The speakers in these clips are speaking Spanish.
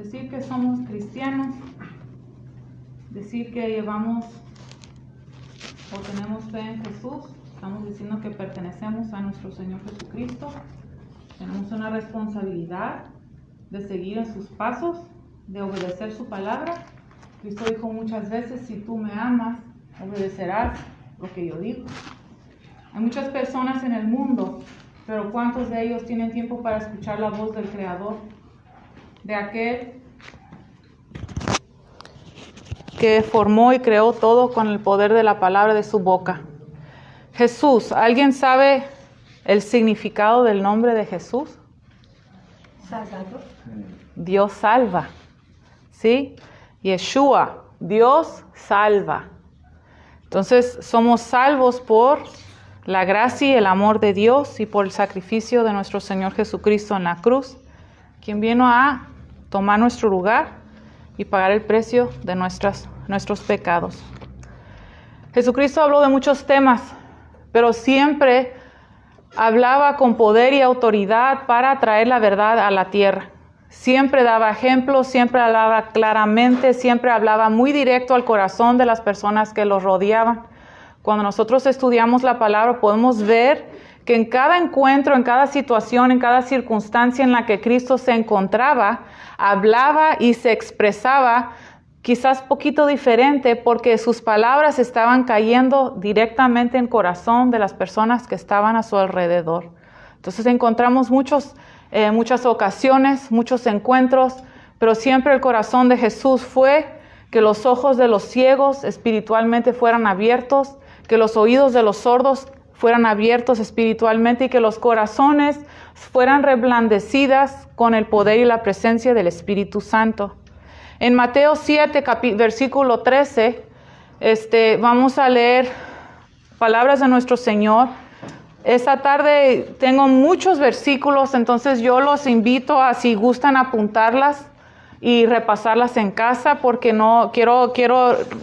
decir que somos cristianos, decir que llevamos o tenemos fe en Jesús, estamos diciendo que pertenecemos a nuestro Señor Jesucristo. Tenemos una responsabilidad de seguir en sus pasos, de obedecer su palabra. Cristo dijo muchas veces, si tú me amas, obedecerás lo que yo digo. Hay muchas personas en el mundo, pero ¿cuántos de ellos tienen tiempo para escuchar la voz del Creador? De aquel que formó y creó todo con el poder de la palabra de su boca. Jesús, ¿alguien sabe el significado del nombre de Jesús? Salvador. Dios salva, ¿sí? Yeshua, Dios salva. Entonces somos salvos por la gracia y el amor de Dios y por el sacrificio de nuestro Señor Jesucristo en la cruz, quien vino a tomar nuestro lugar y pagar el precio de nuestros pecados. Jesucristo habló de muchos temas, pero siempre hablaba con poder y autoridad para traer la verdad a la tierra. Siempre daba ejemplos, siempre hablaba claramente, siempre hablaba muy directo al corazón de las personas que los rodeaban. Cuando nosotros estudiamos la palabra, podemos ver que en cada encuentro, en cada situación, en cada circunstancia en la que Cristo se encontraba, hablaba y se expresaba quizás poquito diferente porque sus palabras estaban cayendo directamente en el corazón de las personas que estaban a su alrededor. Entonces encontramos muchas ocasiones, muchos encuentros, pero siempre el corazón de Jesús fue que los ojos de los ciegos espiritualmente fueran abiertos, que los oídos de los sordos fueran abiertos espiritualmente y que los corazones fueran reblandecidas con el poder y la presencia del Espíritu Santo. En Mateo 7, versículo 13, vamos a leer palabras de nuestro Señor. Esta tarde tengo muchos versículos, entonces yo los invito a, si gustan, apuntarlas y repasarlas en casa, porque no quiero,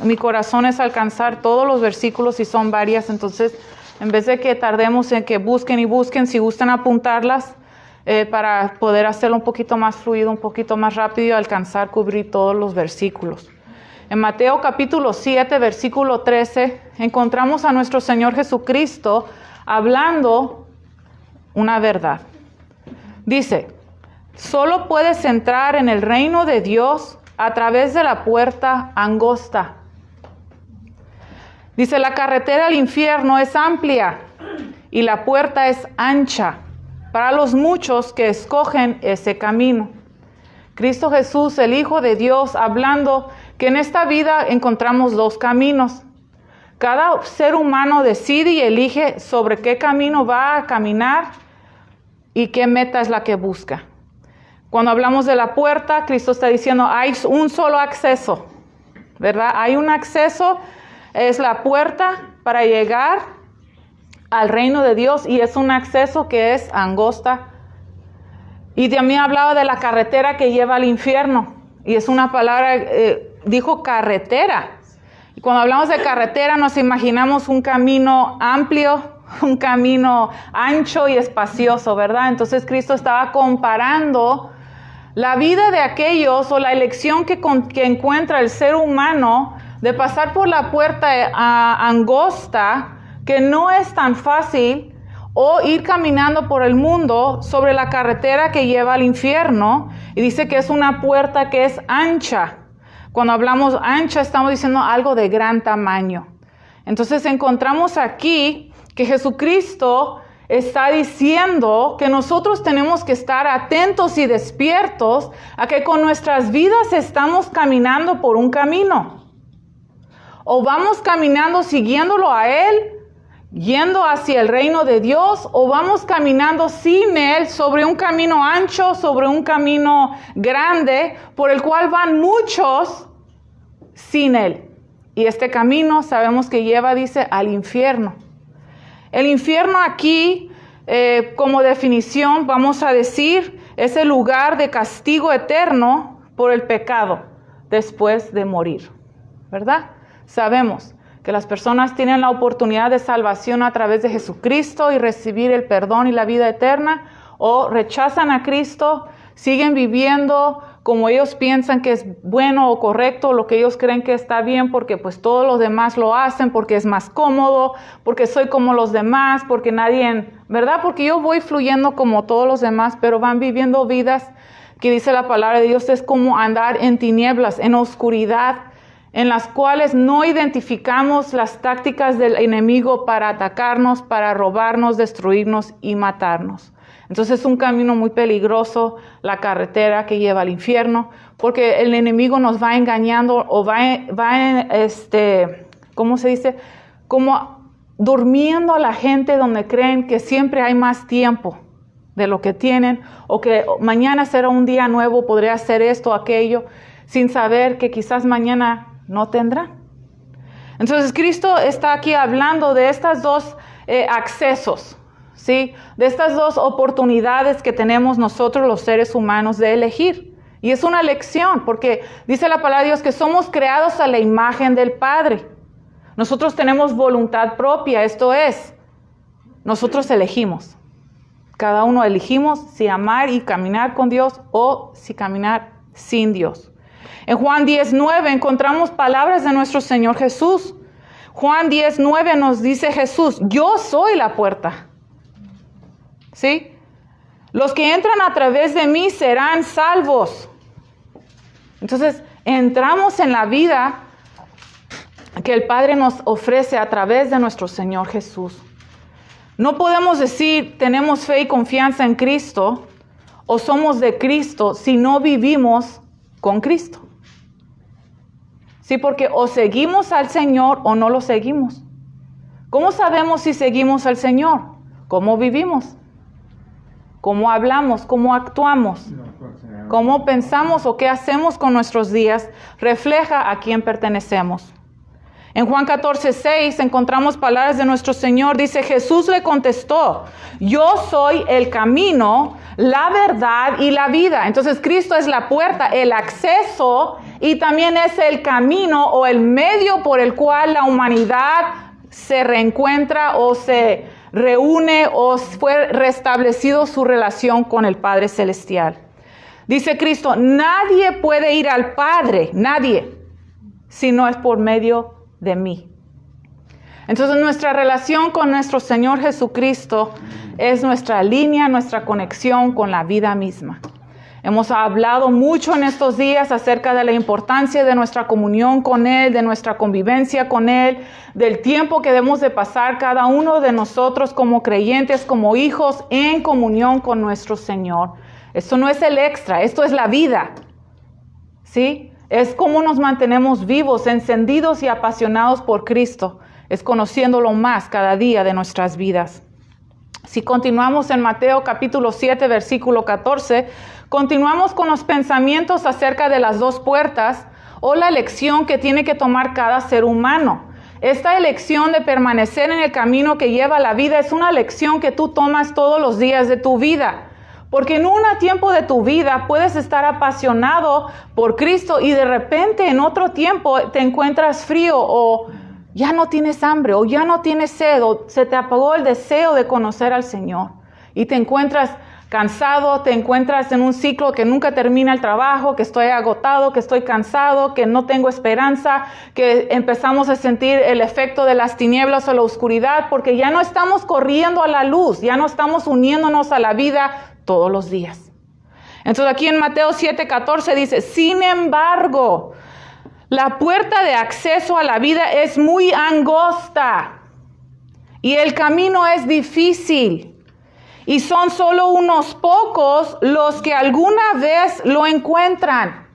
mi corazón es alcanzar todos los versículos y son varias, entonces en vez de que tardemos en que busquen y busquen, si gustan apuntarlas, para poder hacerlo un poquito más fluido, un poquito más rápido y alcanzar cubrir todos los versículos. En Mateo capítulo 7, versículo 13, encontramos a nuestro Señor Jesucristo hablando una verdad. Dice, solo puedes entrar en el reino de Dios a través de la puerta angosta. Dice, la carretera al infierno es amplia y la puerta es ancha para los muchos que escogen ese camino. Cristo Jesús, el Hijo de Dios, hablando que en esta vida encontramos dos caminos. Cada ser humano decide y elige sobre qué camino va a caminar y qué meta es la que busca. Cuando hablamos de la puerta, Cristo está diciendo, hay un solo acceso, ¿verdad? Hay un acceso, es la puerta para llegar al reino de Dios y es un acceso que es angosta. Y también hablaba de la carretera que lleva al infierno y es una palabra, dijo carretera. Y cuando hablamos de carretera nos imaginamos un camino amplio, un camino ancho y espacioso, ¿verdad? Entonces Cristo estaba comparando la vida de aquellos o la elección que encuentra el ser humano de pasar por la puerta angosta, que no es tan fácil, o ir caminando por el mundo sobre la carretera que lleva al infierno, y dice que es una puerta que es ancha. Cuando hablamos ancha estamos diciendo algo de gran tamaño. Entonces encontramos aquí que Jesucristo está diciendo que nosotros tenemos que estar atentos y despiertos a que con nuestras vidas estamos caminando por un camino. O vamos caminando siguiéndolo a Él, yendo hacia el reino de Dios, o vamos caminando sin Él sobre un camino ancho, sobre un camino grande, por el cual van muchos sin Él. Y este camino sabemos que lleva, dice, al infierno. El infierno aquí, como definición, vamos a decir, es el lugar de castigo eterno por el pecado después de morir, ¿verdad? Sabemos que las personas tienen la oportunidad de salvación a través de Jesucristo y recibir el perdón y la vida eterna, o rechazan a Cristo, siguen viviendo como ellos piensan que es bueno o correcto, lo que ellos creen que está bien, porque pues todos los demás lo hacen, porque es más cómodo, porque soy como los demás, porque nadie, ¿verdad? Porque yo voy fluyendo como todos los demás, pero van viviendo vidas que dice la palabra de Dios, es como andar en tinieblas, en oscuridad, en las cuales no identificamos las tácticas del enemigo para atacarnos, para robarnos, destruirnos y matarnos. Entonces es un camino muy peligroso, la carretera que lleva al infierno, porque el enemigo nos va engañando o ¿cómo se dice? Como durmiendo a la gente donde creen que siempre hay más tiempo de lo que tienen, o que mañana será un día nuevo, podría hacer esto o aquello, sin saber que quizás mañana no tendrán. Entonces Cristo está aquí hablando de estas dos accesos, ¿sí? De estas dos oportunidades que tenemos nosotros los seres humanos de elegir. Y es una elección, porque dice la palabra de Dios que somos creados a la imagen del Padre. Nosotros tenemos voluntad propia, esto es, nosotros elegimos. Cada uno elegimos si amar y caminar con Dios o si caminar sin Dios. En Juan 10:9 encontramos palabras de nuestro Señor Jesús. Juan 10:9 nos dice Jesús, yo soy la puerta. ¿Sí? Los que entran a través de mí serán salvos. Entonces, entramos en la vida que el Padre nos ofrece a través de nuestro Señor Jesús. No podemos decir tenemos fe y confianza en Cristo o somos de Cristo si no vivimos con Cristo. Sí, porque o seguimos al Señor o no lo seguimos. ¿Cómo sabemos si seguimos al Señor? ¿Cómo vivimos? ¿Cómo hablamos? ¿Cómo actuamos? ¿Cómo pensamos o qué hacemos con nuestros días? Refleja a quién pertenecemos. En Juan 14:6 encontramos palabras de nuestro Señor. Dice, Jesús le contestó, yo soy el camino, la verdad y la vida. Entonces Cristo es la puerta, el acceso y también es el camino o el medio por el cual la humanidad se reencuentra o se reúne o fue restablecido su relación con el Padre Celestial. Dice Cristo, nadie puede ir al Padre, nadie, si no es por medio de mí. Entonces nuestra relación con nuestro Señor Jesucristo es nuestra línea, nuestra conexión con la vida misma. Hemos hablado mucho en estos días acerca de la importancia de nuestra comunión con Él, de nuestra convivencia con Él, del tiempo que debemos de pasar cada uno de nosotros como creyentes, como hijos, en comunión con nuestro Señor. Esto no es el extra, esto es la vida, ¿sí? Es cómo nos mantenemos vivos, encendidos y apasionados por Cristo. Es conociéndolo más cada día de nuestras vidas. Si continuamos en Mateo capítulo 7, versículo 14, continuamos con los pensamientos acerca de las dos puertas o la elección que tiene que tomar cada ser humano. Esta elección de permanecer en el camino que lleva a la vida es una elección que tú tomas todos los días de tu vida. Porque en un tiempo de tu vida puedes estar apasionado por Cristo y de repente en otro tiempo te encuentras frío o ya no tienes hambre o ya no tienes sed o se te apagó el deseo de conocer al Señor. Y te encuentras cansado, te encuentras en un ciclo que nunca termina el trabajo, que estoy agotado, que estoy cansado, que no tengo esperanza, que empezamos a sentir el efecto de las tinieblas o la oscuridad porque ya no estamos corriendo a la luz, ya no estamos uniéndonos a la vida todos los días. Entonces aquí en Mateo 7:14 dice, sin embargo, la puerta de acceso a la vida es muy angosta y el camino es difícil y son solo unos pocos los que alguna vez lo encuentran.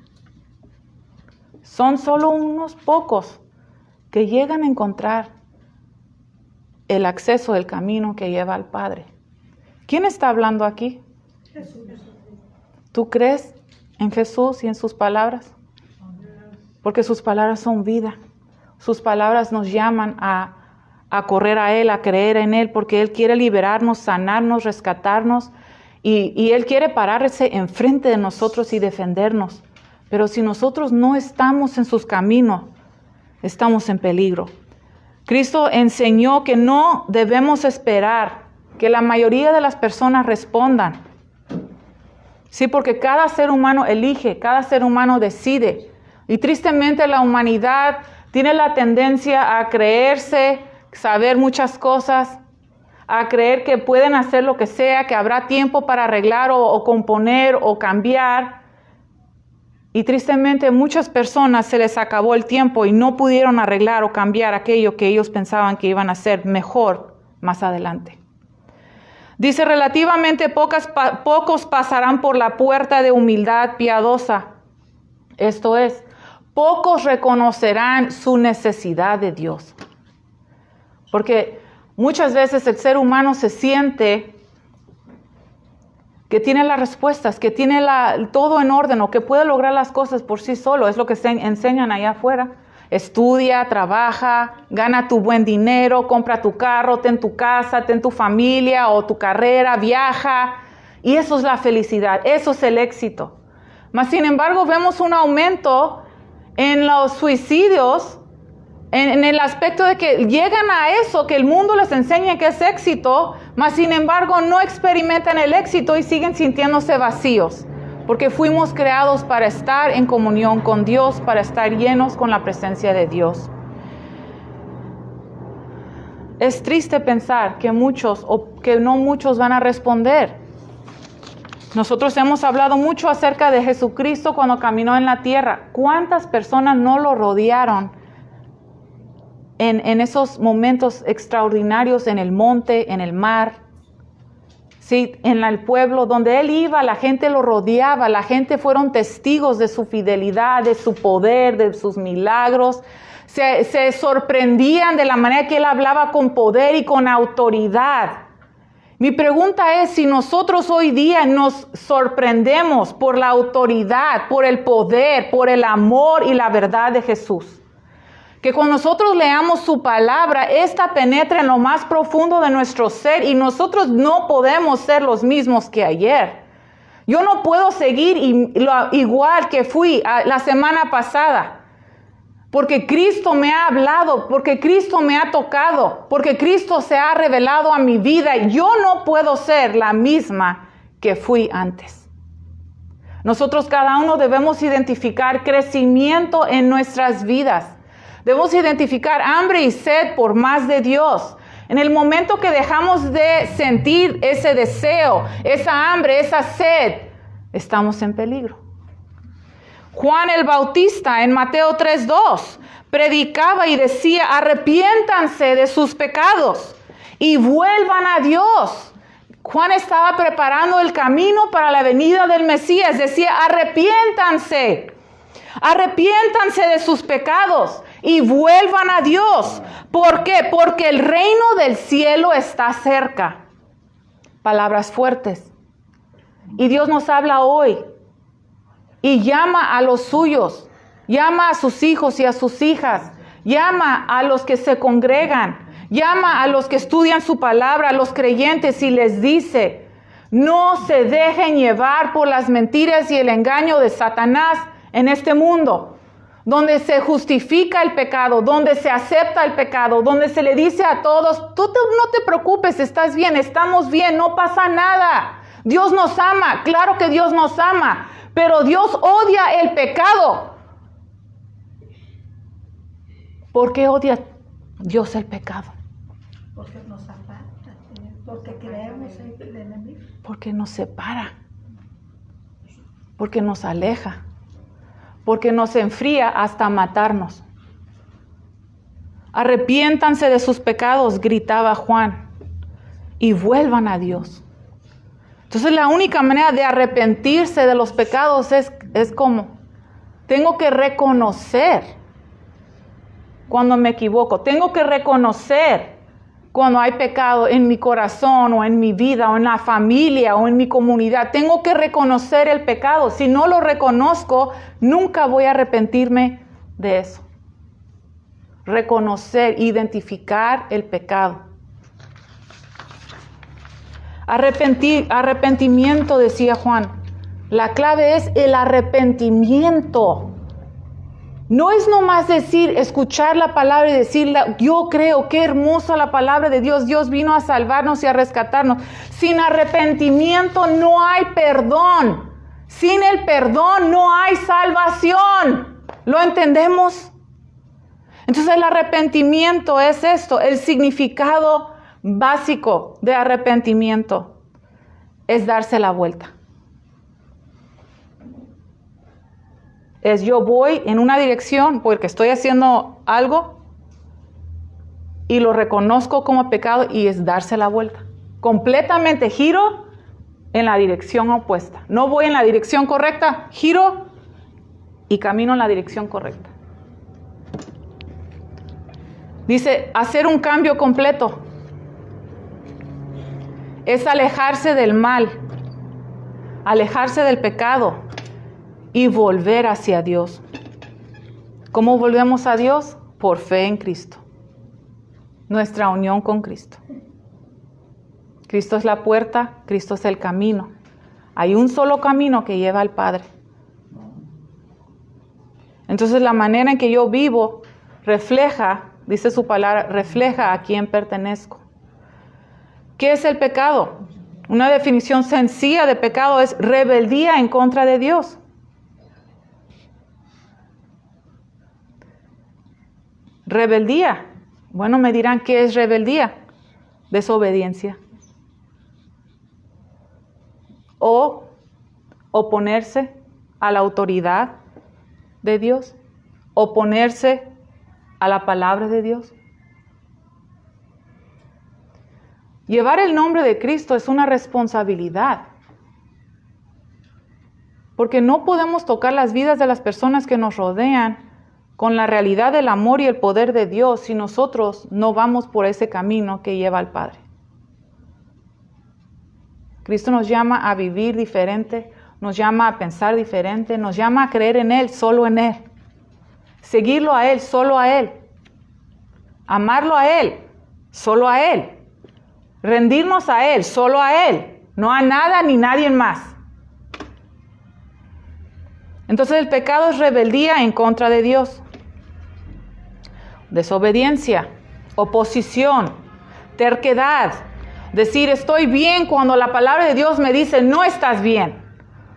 Son solo unos pocos que llegan a encontrar el acceso del camino que lleva al Padre. ¿Quién está hablando aquí? Jesús. ¿Tú crees en Jesús y en sus palabras? Porque sus palabras son vida. Sus palabras nos llaman a correr a Él, a creer en Él, porque Él quiere liberarnos, sanarnos, rescatarnos y Él quiere pararse enfrente de nosotros y defendernos. Pero si nosotros no estamos en sus caminos, estamos en peligro. Cristo enseñó que no debemos esperar que la mayoría de las personas respondan, Sí, porque cada ser humano elige, cada ser humano decide. Y tristemente la humanidad tiene la tendencia a creerse, saber muchas cosas, a creer que pueden hacer lo que sea, que habrá tiempo para arreglar o componer o cambiar. Y tristemente muchas personas se les acabó el tiempo y no pudieron arreglar o cambiar aquello que ellos pensaban que iban a hacer mejor más adelante. Dice, relativamente pocos pasarán por la puerta de humildad piadosa. Esto es, pocos reconocerán su necesidad de Dios. Porque muchas veces el ser humano se siente que tiene las respuestas, que tiene todo en orden o que puede lograr las cosas por sí solo. Es lo que se enseñan allá afuera. Estudia, trabaja, gana tu buen dinero, compra tu carro, ten tu casa, ten tu familia o tu carrera, viaja. Y eso es la felicidad, eso es el éxito. Mas sin embargo vemos un aumento en los suicidios, en el aspecto de que llegan a eso que el mundo les enseña que es éxito, mas sin embargo no experimentan el éxito y siguen sintiéndose vacíos. Porque fuimos creados para estar en comunión con Dios, para estar llenos con la presencia de Dios. Es triste pensar que muchos o que no muchos van a responder. Nosotros hemos hablado mucho acerca de Jesucristo cuando caminó en la tierra. ¿Cuántas personas no lo rodearon en esos momentos extraordinarios en el monte, en el mar? Sí, en el pueblo donde él iba, la gente lo rodeaba, la gente fueron testigos de su fidelidad, de su poder, de sus milagros. Se sorprendían de la manera que él hablaba con poder y con autoridad. Mi pregunta es si nosotros hoy día nos sorprendemos por la autoridad, por el poder, por el amor y la verdad de Jesús. Que cuando nosotros leamos su palabra, esta penetra en lo más profundo de nuestro ser y nosotros no podemos ser los mismos que ayer. Yo no puedo seguir igual que fui la semana pasada, porque Cristo me ha hablado, porque Cristo me ha tocado, porque Cristo se ha revelado a mi vida. Yo no puedo ser la misma que fui antes. Nosotros cada uno debemos identificar crecimiento en nuestras vidas. Debemos identificar hambre y sed por más de Dios. En el momento que dejamos de sentir ese deseo, esa hambre, esa sed, estamos en peligro. Juan el Bautista en Mateo 3:2 predicaba y decía, arrepiéntanse de sus pecados y vuelvan a Dios. Juan estaba preparando el camino para la venida del Mesías. Decía, arrepiéntanse de sus pecados y vuelvan a Dios. ¿Por qué? Porque el reino del cielo está cerca. Palabras fuertes. Y Dios nos habla hoy y llama a los suyos, llama a sus hijos y a sus hijas, llama a los que se congregan, llama a los que estudian su palabra, a los creyentes, y les dice, no se dejen llevar por las mentiras y el engaño de Satanás en este mundo, donde se justifica el pecado, donde se acepta el pecado, donde se le dice a todos, tú no te preocupes, estás bien, estamos bien, no pasa nada. Dios nos ama, claro que Dios nos ama, pero Dios odia el pecado. ¿Por qué odia Dios el pecado? Porque nos aparta, porque creemos en el enemigo. Porque nos separa, porque nos aleja, porque nos enfría hasta matarnos. Arrepiéntanse de sus pecados, gritaba Juan, y vuelvan a Dios. Entonces la única manera de arrepentirse de los pecados es como, tengo que reconocer cuando me equivoco, tengo que reconocer cuando hay pecado en mi corazón o en mi vida o en la familia o en mi comunidad. Tengo que reconocer el pecado. Si no lo reconozco, nunca voy a arrepentirme de eso. Reconocer, identificar el pecado. Arrepentimiento, decía Juan. La clave es el arrepentimiento. No es nomás decir, escuchar la palabra y decirla, yo creo, qué hermosa la palabra de Dios. Dios vino a salvarnos y a rescatarnos. Sin arrepentimiento no hay perdón. Sin el perdón no hay salvación. ¿Lo entendemos? Entonces el arrepentimiento es esto. El significado básico de arrepentimiento es darse la vuelta. Es yo voy en una dirección porque estoy haciendo algo y lo reconozco como pecado y es darse la vuelta. Completamente giro en la dirección opuesta. No voy en la dirección correcta, giro y camino en la dirección correcta. Dice, hacer un cambio completo. Es alejarse del mal, alejarse del pecado y volver hacia Dios. ¿Cómo volvemos a Dios? Por fe en Cristo. Nuestra unión con Cristo. Cristo es la puerta, Cristo es el camino. Hay un solo camino que lleva al Padre. Entonces la manera en que yo vivo refleja, dice su palabra, refleja a quién pertenezco. ¿Qué es el pecado? Una definición sencilla de pecado es rebeldía en contra de Dios. Rebeldía. Bueno, me dirán, ¿qué es rebeldía? Desobediencia. O oponerse a la autoridad de Dios. Oponerse a la palabra de Dios. Llevar el nombre de Cristo es una responsabilidad. Porque no podemos tocar las vidas de las personas que nos rodean con la realidad del amor y el poder de Dios si nosotros no vamos por ese camino que lleva al Padre. Cristo nos llama a vivir diferente, nos llama a pensar diferente, nos llama a creer en Él, solo en Él. Seguirlo a Él, solo a Él. Amarlo a Él, solo a Él. Rendirnos a Él, solo a Él. No a nada ni nadie más. Entonces el pecado es rebeldía en contra de Dios. Desobediencia, oposición, terquedad. Decir estoy bien cuando la palabra de Dios me dice no estás bien.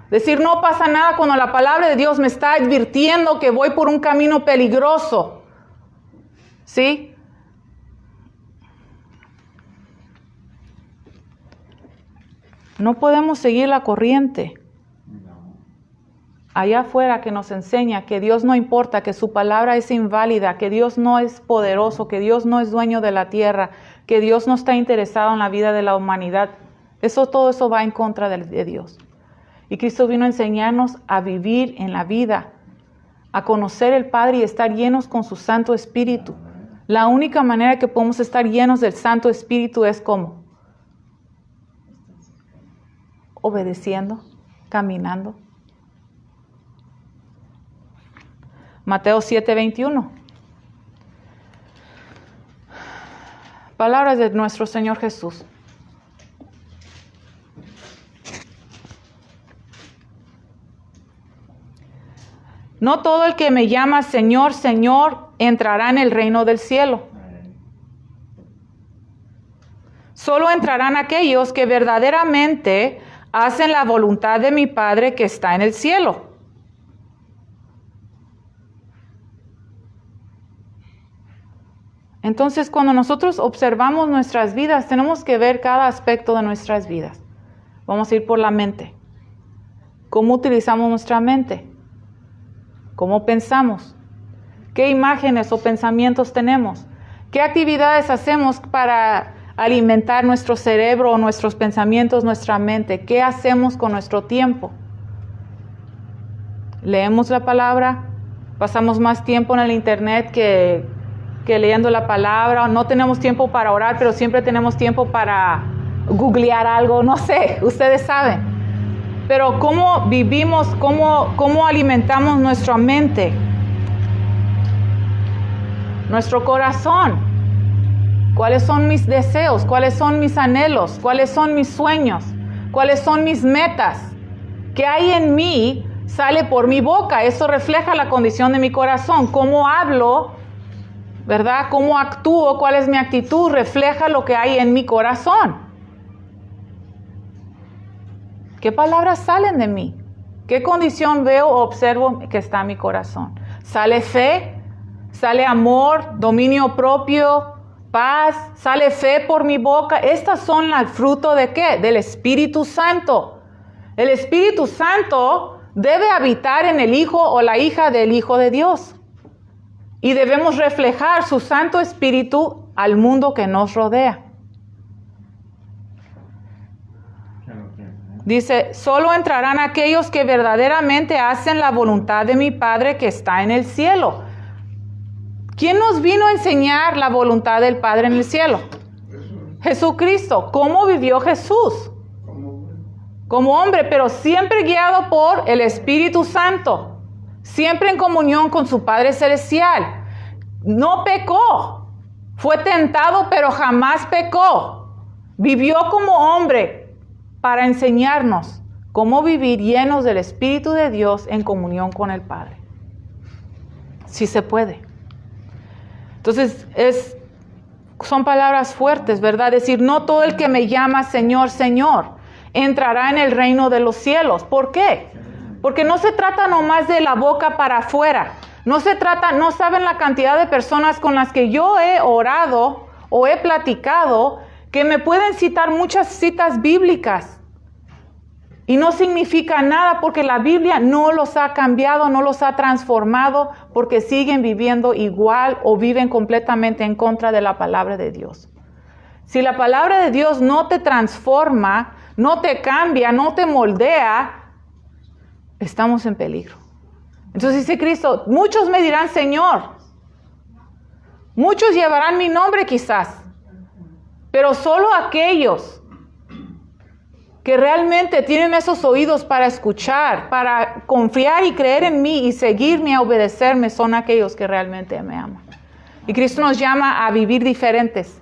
Decir no pasa nada cuando la palabra de Dios me está advirtiendo que voy por un camino peligroso. ¿Sí? No podemos seguir la corriente allá afuera que nos enseña que Dios no importa, que su palabra es inválida, que Dios no es poderoso, que Dios no es dueño de la tierra, que Dios no está interesado en la vida de la humanidad. Todo eso va en contra de Dios. Y Cristo vino a enseñarnos a vivir en la vida, a conocer el Padre y estar llenos con su Santo Espíritu. La única manera que podemos estar llenos del Santo Espíritu es ¿cómo? Obedeciendo, caminando. Mateo 7:21. Palabras de nuestro Señor Jesús. No todo el que me llama Señor, Señor, entrará en el reino del cielo. Solo entrarán aquellos que verdaderamente hacen la voluntad de mi Padre que está en el cielo. Entonces, cuando nosotros observamos nuestras vidas, tenemos que ver cada aspecto de nuestras vidas. Vamos a ir por la mente. ¿Cómo utilizamos nuestra mente? ¿Cómo pensamos? ¿Qué imágenes o pensamientos tenemos? ¿Qué actividades hacemos para alimentar nuestro cerebro, nuestros pensamientos, nuestra mente? ¿Qué hacemos con nuestro tiempo? ¿Leemos la palabra? ¿Pasamos más tiempo en el internet que leyendo la palabra? No tenemos tiempo para orar, pero siempre tenemos tiempo para googlear algo, no sé, ustedes saben. Pero ¿cómo vivimos, cómo alimentamos nuestra mente? Nuestro corazón. ¿Cuáles son mis deseos? ¿Cuáles son mis anhelos? ¿Cuáles son mis sueños? ¿Cuáles son mis metas? ¿Qué hay en mí? Sale por mi boca. Eso refleja la condición de mi corazón. ¿Cómo hablo? ¿Verdad? ¿Cómo actúo? ¿Cuál es mi actitud? Refleja lo que hay en mi corazón. ¿Qué palabras salen de mí? ¿Qué condición veo o observo que está en mi corazón? ¿Sale fe? ¿Sale amor, dominio propio, paz? ¿Sale fe por mi boca? Estas son el fruto ¿de qué? Del Espíritu Santo. El Espíritu Santo debe habitar en el hijo o la hija del Hijo de Dios. Y debemos reflejar su Santo Espíritu al mundo que nos rodea. Dice, solo entrarán aquellos que verdaderamente hacen la voluntad de mi Padre que está en el cielo. ¿Quién nos vino a enseñar la voluntad del Padre en el cielo? Jesucristo. ¿Cómo vivió Jesús? Como hombre, pero siempre guiado por el Espíritu Santo. Siempre en comunión con su Padre Celestial. No pecó. Fue tentado, pero jamás pecó. Vivió como hombre para enseñarnos cómo vivir llenos del Espíritu de Dios en comunión con el Padre. Sí se puede. Entonces, son palabras fuertes, ¿verdad? Decir, no todo el que me llama Señor, Señor, entrará en el reino de los cielos. ¿Por qué? Porque no se trata nomás de la boca para afuera. No saben la cantidad de personas con las que yo he orado o he platicado que me pueden citar muchas citas bíblicas y no significa nada porque la Biblia no los ha cambiado, no los ha transformado, porque siguen viviendo igual o viven completamente en contra de la palabra de Dios. Si la palabra de Dios no te transforma, no te cambia, no te moldea, estamos en peligro. Entonces dice Cristo, muchos me dirán Señor, muchos llevarán mi nombre quizás, pero solo aquellos que realmente tienen esos oídos para escuchar, para confiar y creer en mí y seguirme, a obedecerme, son aquellos que realmente me aman. Y Cristo nos llama a vivir diferentes,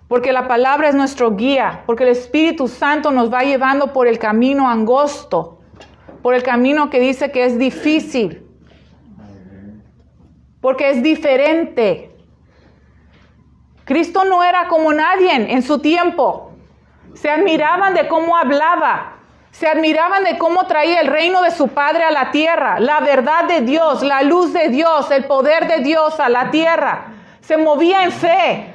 porque la palabra es nuestro guía, porque el Espíritu Santo nos va llevando por el camino angosto, por el camino que dice que es difícil, porque es diferente. Cristo no era como nadie en su tiempo. Se admiraban de cómo hablaba. Se admiraban de cómo traía el reino de su Padre a la tierra. La verdad de Dios, la luz de Dios, el poder de Dios a la tierra. Se movía en fe.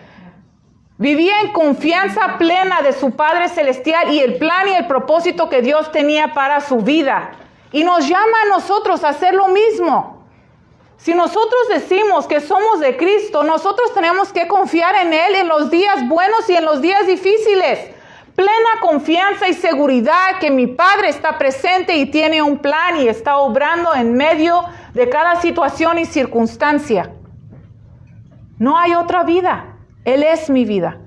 Vivía en confianza plena de su Padre Celestial y el plan y el propósito que Dios tenía para su vida. Y nos llama a nosotros a hacer lo mismo. Si nosotros decimos que somos de Cristo, nosotros tenemos que confiar en Él en los días buenos y en los días difíciles. Plena confianza y seguridad que mi Padre está presente y tiene un plan y está obrando en medio de cada situación y circunstancia. No hay otra vida. Él es mi vida.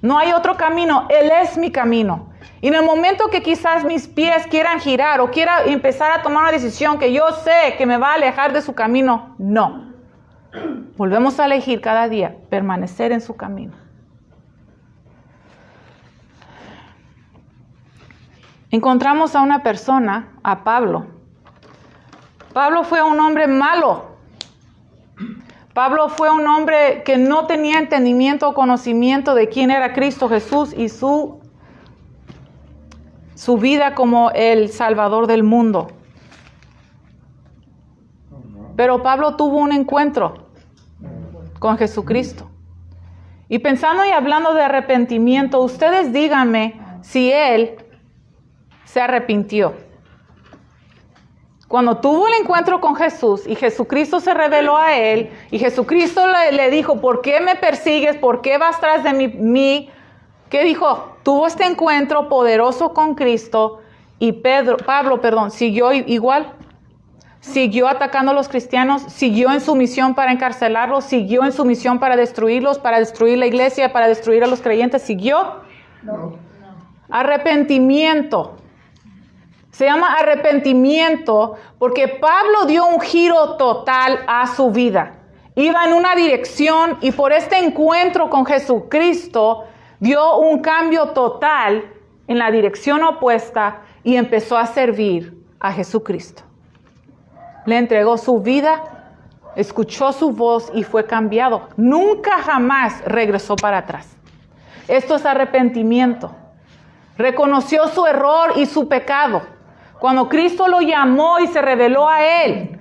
No hay otro camino. Él es mi camino. Y en el momento que quizás mis pies quieran girar o quiera empezar a tomar una decisión que yo sé que me va a alejar de su camino, no. Volvemos a elegir cada día permanecer en su camino. Encontramos a una persona, a Pablo. Pablo fue un hombre malo. Pablo fue un hombre que no tenía entendimiento o conocimiento de quién era Cristo Jesús y su vida como el Salvador del mundo. Pero Pablo tuvo un encuentro con Jesucristo. Y pensando y hablando de arrepentimiento, ustedes díganme si él se arrepintió. Cuando tuvo el encuentro con Jesús y Jesucristo se reveló a él y Jesucristo le dijo, ¿por qué me persigues? ¿Por qué vas tras de mí? ¿Qué dijo? Tuvo este encuentro poderoso con Cristo y Pablo, siguió igual. Siguió atacando a los cristianos, siguió en su misión para encarcelarlos, siguió en su misión para destruirlos, para destruir la iglesia, para destruir a los creyentes. ¿Siguió? No. Arrepentimiento. Se llama arrepentimiento porque Pablo dio un giro total a su vida. Iba en una dirección y por este encuentro con Jesucristo dio un cambio total en la dirección opuesta y empezó a servir a Jesucristo. Le entregó su vida, escuchó su voz y fue cambiado. Nunca jamás regresó para atrás. Esto es arrepentimiento. Reconoció su error y su pecado. Cuando Cristo lo llamó y se reveló a él,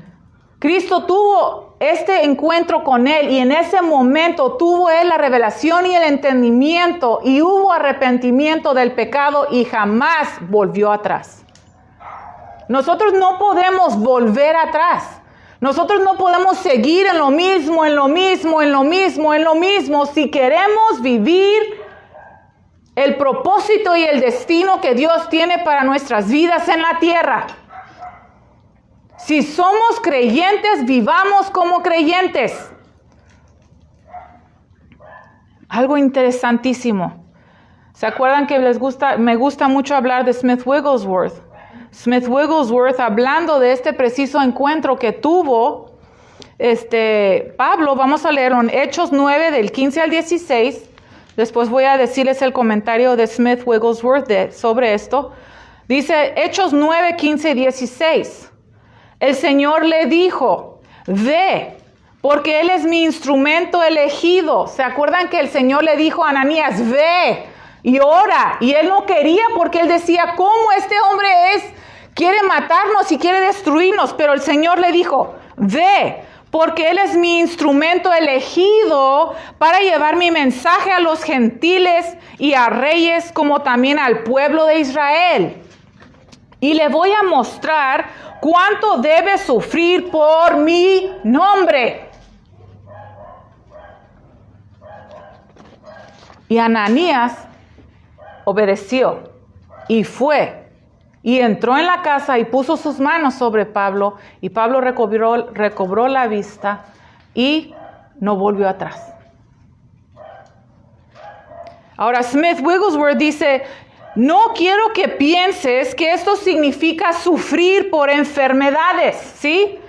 Cristo tuvo este encuentro con él y en ese momento tuvo él la revelación y el entendimiento y hubo arrepentimiento del pecado y jamás volvió atrás. Nosotros no podemos volver atrás. Nosotros no podemos seguir en lo mismo, si queremos vivir el propósito y el destino que Dios tiene para nuestras vidas en la tierra. Si somos creyentes, vivamos como creyentes. Algo interesantísimo. ¿Se acuerdan que me gusta mucho hablar de Smith Wigglesworth? Smith Wigglesworth, hablando de este preciso encuentro que tuvo Pablo, vamos a leer en Hechos 9 del 15 al 16. Después voy a decirles el comentario de Smith Wigglesworth sobre esto. Dice Hechos 9, 15 y 16. El Señor le dijo, ve, porque Él es mi instrumento elegido. ¿Se acuerdan que el Señor le dijo a Ananías, ve y ora? Y él no quería porque él decía, ¿cómo este hombre quiere matarnos y quiere destruirnos? Pero el Señor le dijo, ve, porque Él es mi instrumento elegido para llevar mi mensaje a los gentiles y a reyes como también al pueblo de Israel. Y le voy a mostrar cuánto debe sufrir por mi nombre. Y Ananías obedeció y fue. Y entró en la casa y puso sus manos sobre Pablo. Y Pablo recobró la vista y no volvió atrás. Ahora Smith Wigglesworth dice, no quiero que pienses que esto significa sufrir por enfermedades, ¿sí?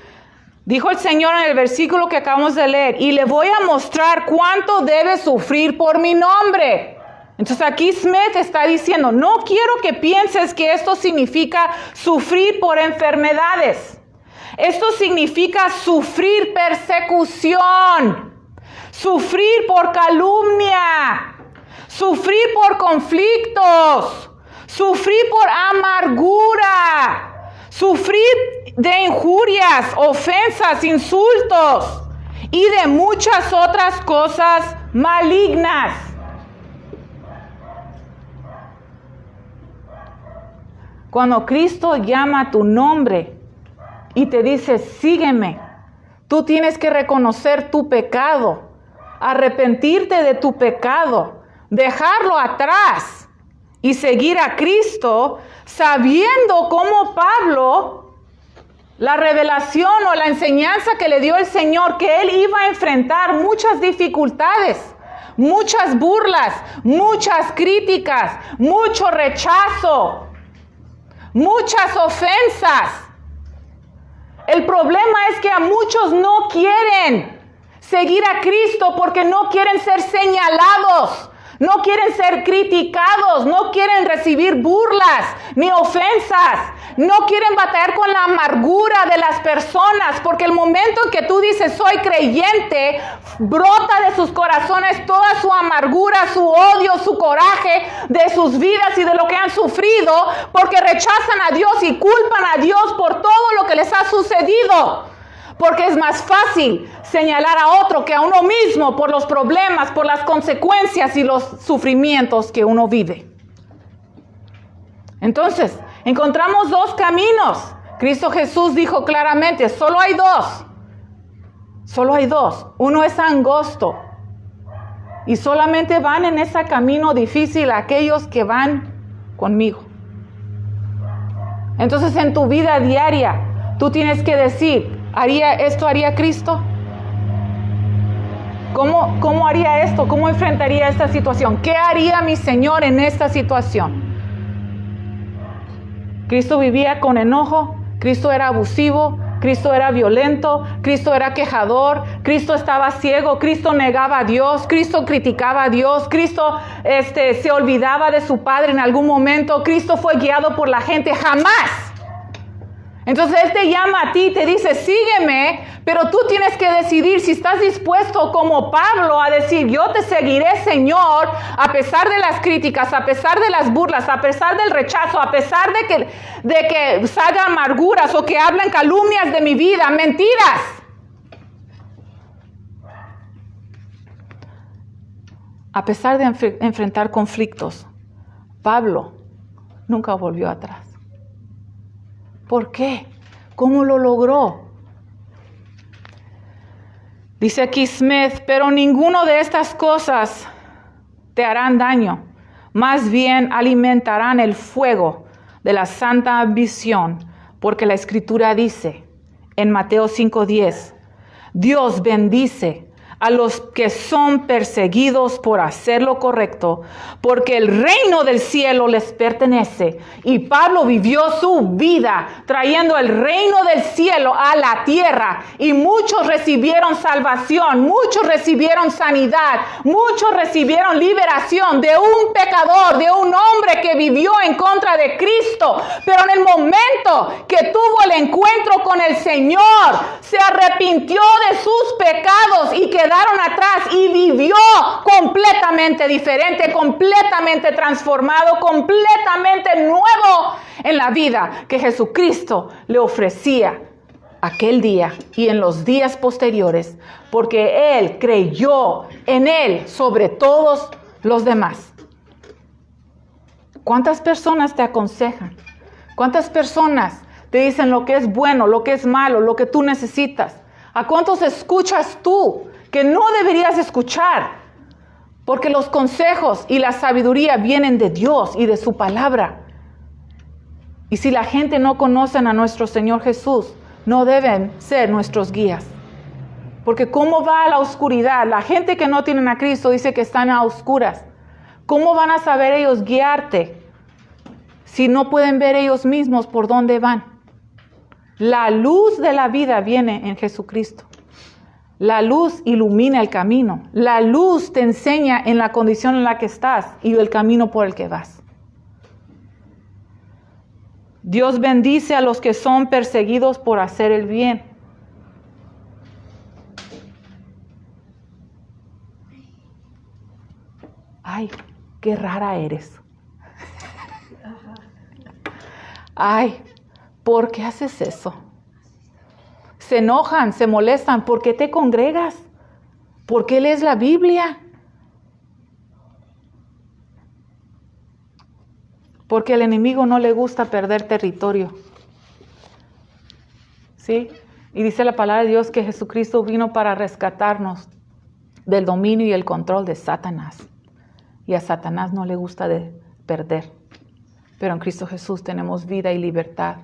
Dijo el Señor en el versículo que acabamos de leer, y le voy a mostrar cuánto debe sufrir por mi nombre. Entonces aquí Smith está diciendo, no quiero que pienses que esto significa sufrir por enfermedades. Esto significa sufrir persecución, sufrir por calumnia, sufrir por conflictos, sufrir por amargura, sufrir de injurias, ofensas, insultos y de muchas otras cosas malignas. Cuando Cristo llama tu nombre y te dice, sígueme, tú tienes que reconocer tu pecado, arrepentirte de tu pecado, dejarlo atrás y seguir a Cristo, sabiendo como Pablo, la revelación o la enseñanza que le dio el Señor, que él iba a enfrentar muchas dificultades, muchas burlas, muchas críticas, mucho rechazo, muchas ofensas. El problema es que a muchos no quieren seguir a Cristo porque no quieren ser señalados, no quieren ser criticados, no quieren recibir burlas ni ofensas, no quieren batallar con la amargura de las personas, porque el momento en que tú dices soy creyente, brota de sus corazones toda su amargura, su odio, su coraje de sus vidas y de lo que han sufrido, porque rechazan a Dios y culpan a Dios por todo lo que les ha sucedido. Porque es más fácil señalar a otro que a uno mismo por los problemas, por las consecuencias y los sufrimientos que uno vive. Entonces, encontramos dos caminos. Cristo Jesús dijo claramente, solo hay dos. Solo hay dos. Uno es angosto. Y solamente van en ese camino difícil aquellos que van conmigo. Entonces, en tu vida diaria, tú tienes que decir, ¿esto haría Cristo? ¿Cómo haría esto? ¿Cómo enfrentaría esta situación? ¿Qué haría mi Señor en esta situación? Cristo vivía con enojo, Cristo era abusivo, Cristo era violento, Cristo era quejador, Cristo estaba ciego, Cristo negaba a Dios, Cristo criticaba a Dios, Cristo se olvidaba de su Padre en algún momento, Cristo fue guiado por la gente, jamás. Entonces Él te llama a ti, te dice, sígueme, pero tú tienes que decidir si estás dispuesto como Pablo a decir, yo te seguiré, Señor, a pesar de las críticas, a pesar de las burlas, a pesar del rechazo, a pesar de que salgan amarguras o que hablan calumnias de mi vida, mentiras. A pesar de enfrentar conflictos, Pablo nunca volvió atrás. ¿Por qué? ¿Cómo lo logró? Dice aquí Smith, pero ninguno de estas cosas te harán daño. Más bien alimentarán el fuego de la santa ambición, porque la Escritura dice en Mateo 5:10, Dios bendice a los que son perseguidos por hacer lo correcto, porque el reino del cielo les pertenece. Y Pablo vivió su vida trayendo el reino del cielo a la tierra, y muchos recibieron salvación, muchos recibieron sanidad, muchos recibieron liberación de un pecador, de un hombre que vivió en contra de Cristo, pero en el momento que tuvo el encuentro con el Señor, se arrepintió de sus pecados y quedaron atrás y vivió completamente diferente, completamente transformado, completamente nuevo en la vida que Jesucristo le ofrecía aquel día y en los días posteriores, porque Él creyó en Él sobre todos los demás. ¿Cuántas personas te aconsejan? ¿Cuántas personas te dicen lo que es bueno, lo que es malo, lo que tú necesitas? ¿A cuántos escuchas tú que no deberías escuchar? Porque los consejos y la sabiduría vienen de Dios y de su palabra. Y si la gente no conoce a nuestro Señor Jesús, no deben ser nuestros guías. Porque ¿cómo va a la oscuridad? La gente que no tienen a Cristo dice que están a oscuras. ¿Cómo van a saber ellos guiarte si no pueden ver ellos mismos por dónde van? La luz de la vida viene en Jesucristo. La luz ilumina el camino. La luz te enseña en la condición en la que estás y el camino por el que vas. Dios bendice a los que son perseguidos por hacer el bien. Ay, qué rara eres. Ay, ¿por qué haces eso? Se enojan, se molestan. ¿Por qué te congregas? ¿Por qué lees la Biblia? Porque al enemigo no le gusta perder territorio. ¿Sí? Y dice la palabra de Dios que Jesucristo vino para rescatarnos del dominio y el control de Satanás. Y a Satanás no le gusta perder. Pero en Cristo Jesús tenemos vida y libertad.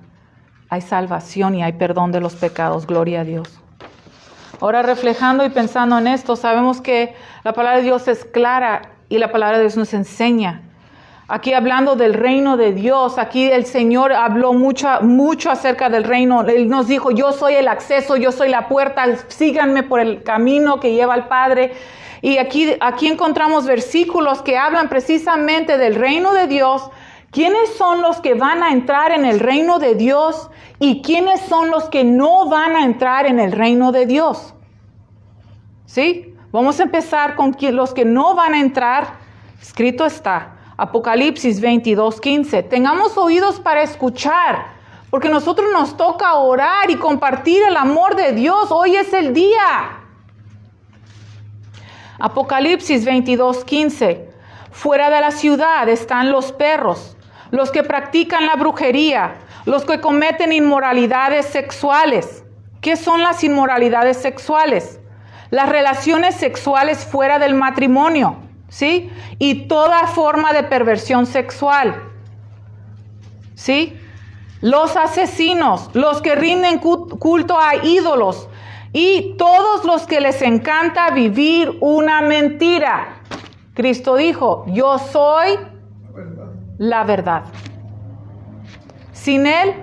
Hay salvación y hay perdón de los pecados. Gloria a Dios. Ahora, reflejando y pensando en esto, sabemos que la palabra de Dios es clara y la palabra de Dios nos enseña. Aquí hablando del reino de Dios, aquí el Señor habló mucho acerca del reino. Él nos dijo, yo soy el acceso, yo soy la puerta, síganme por el camino que lleva al Padre. Y aquí encontramos versículos que hablan precisamente del reino de Dios. ¿Quiénes son los que van a entrar en el reino de Dios y quiénes son los que no van a entrar en el reino de Dios? ¿Sí? Vamos a empezar con los que no van a entrar. Escrito está, Apocalipsis 22:15. Tengamos oídos para escuchar, porque a nosotros nos toca orar y compartir el amor de Dios. Hoy es el día. Apocalipsis 22:15. Fuera de la ciudad están los perros, los que practican la brujería, los que cometen inmoralidades sexuales. ¿Qué son las inmoralidades sexuales? Las relaciones sexuales fuera del matrimonio, ¿sí? Y toda forma de perversión sexual, ¿sí? Los asesinos, los que rinden culto a ídolos y todos los que les encanta vivir una mentira. Cristo dijo, yo soy la verdad. Sin Él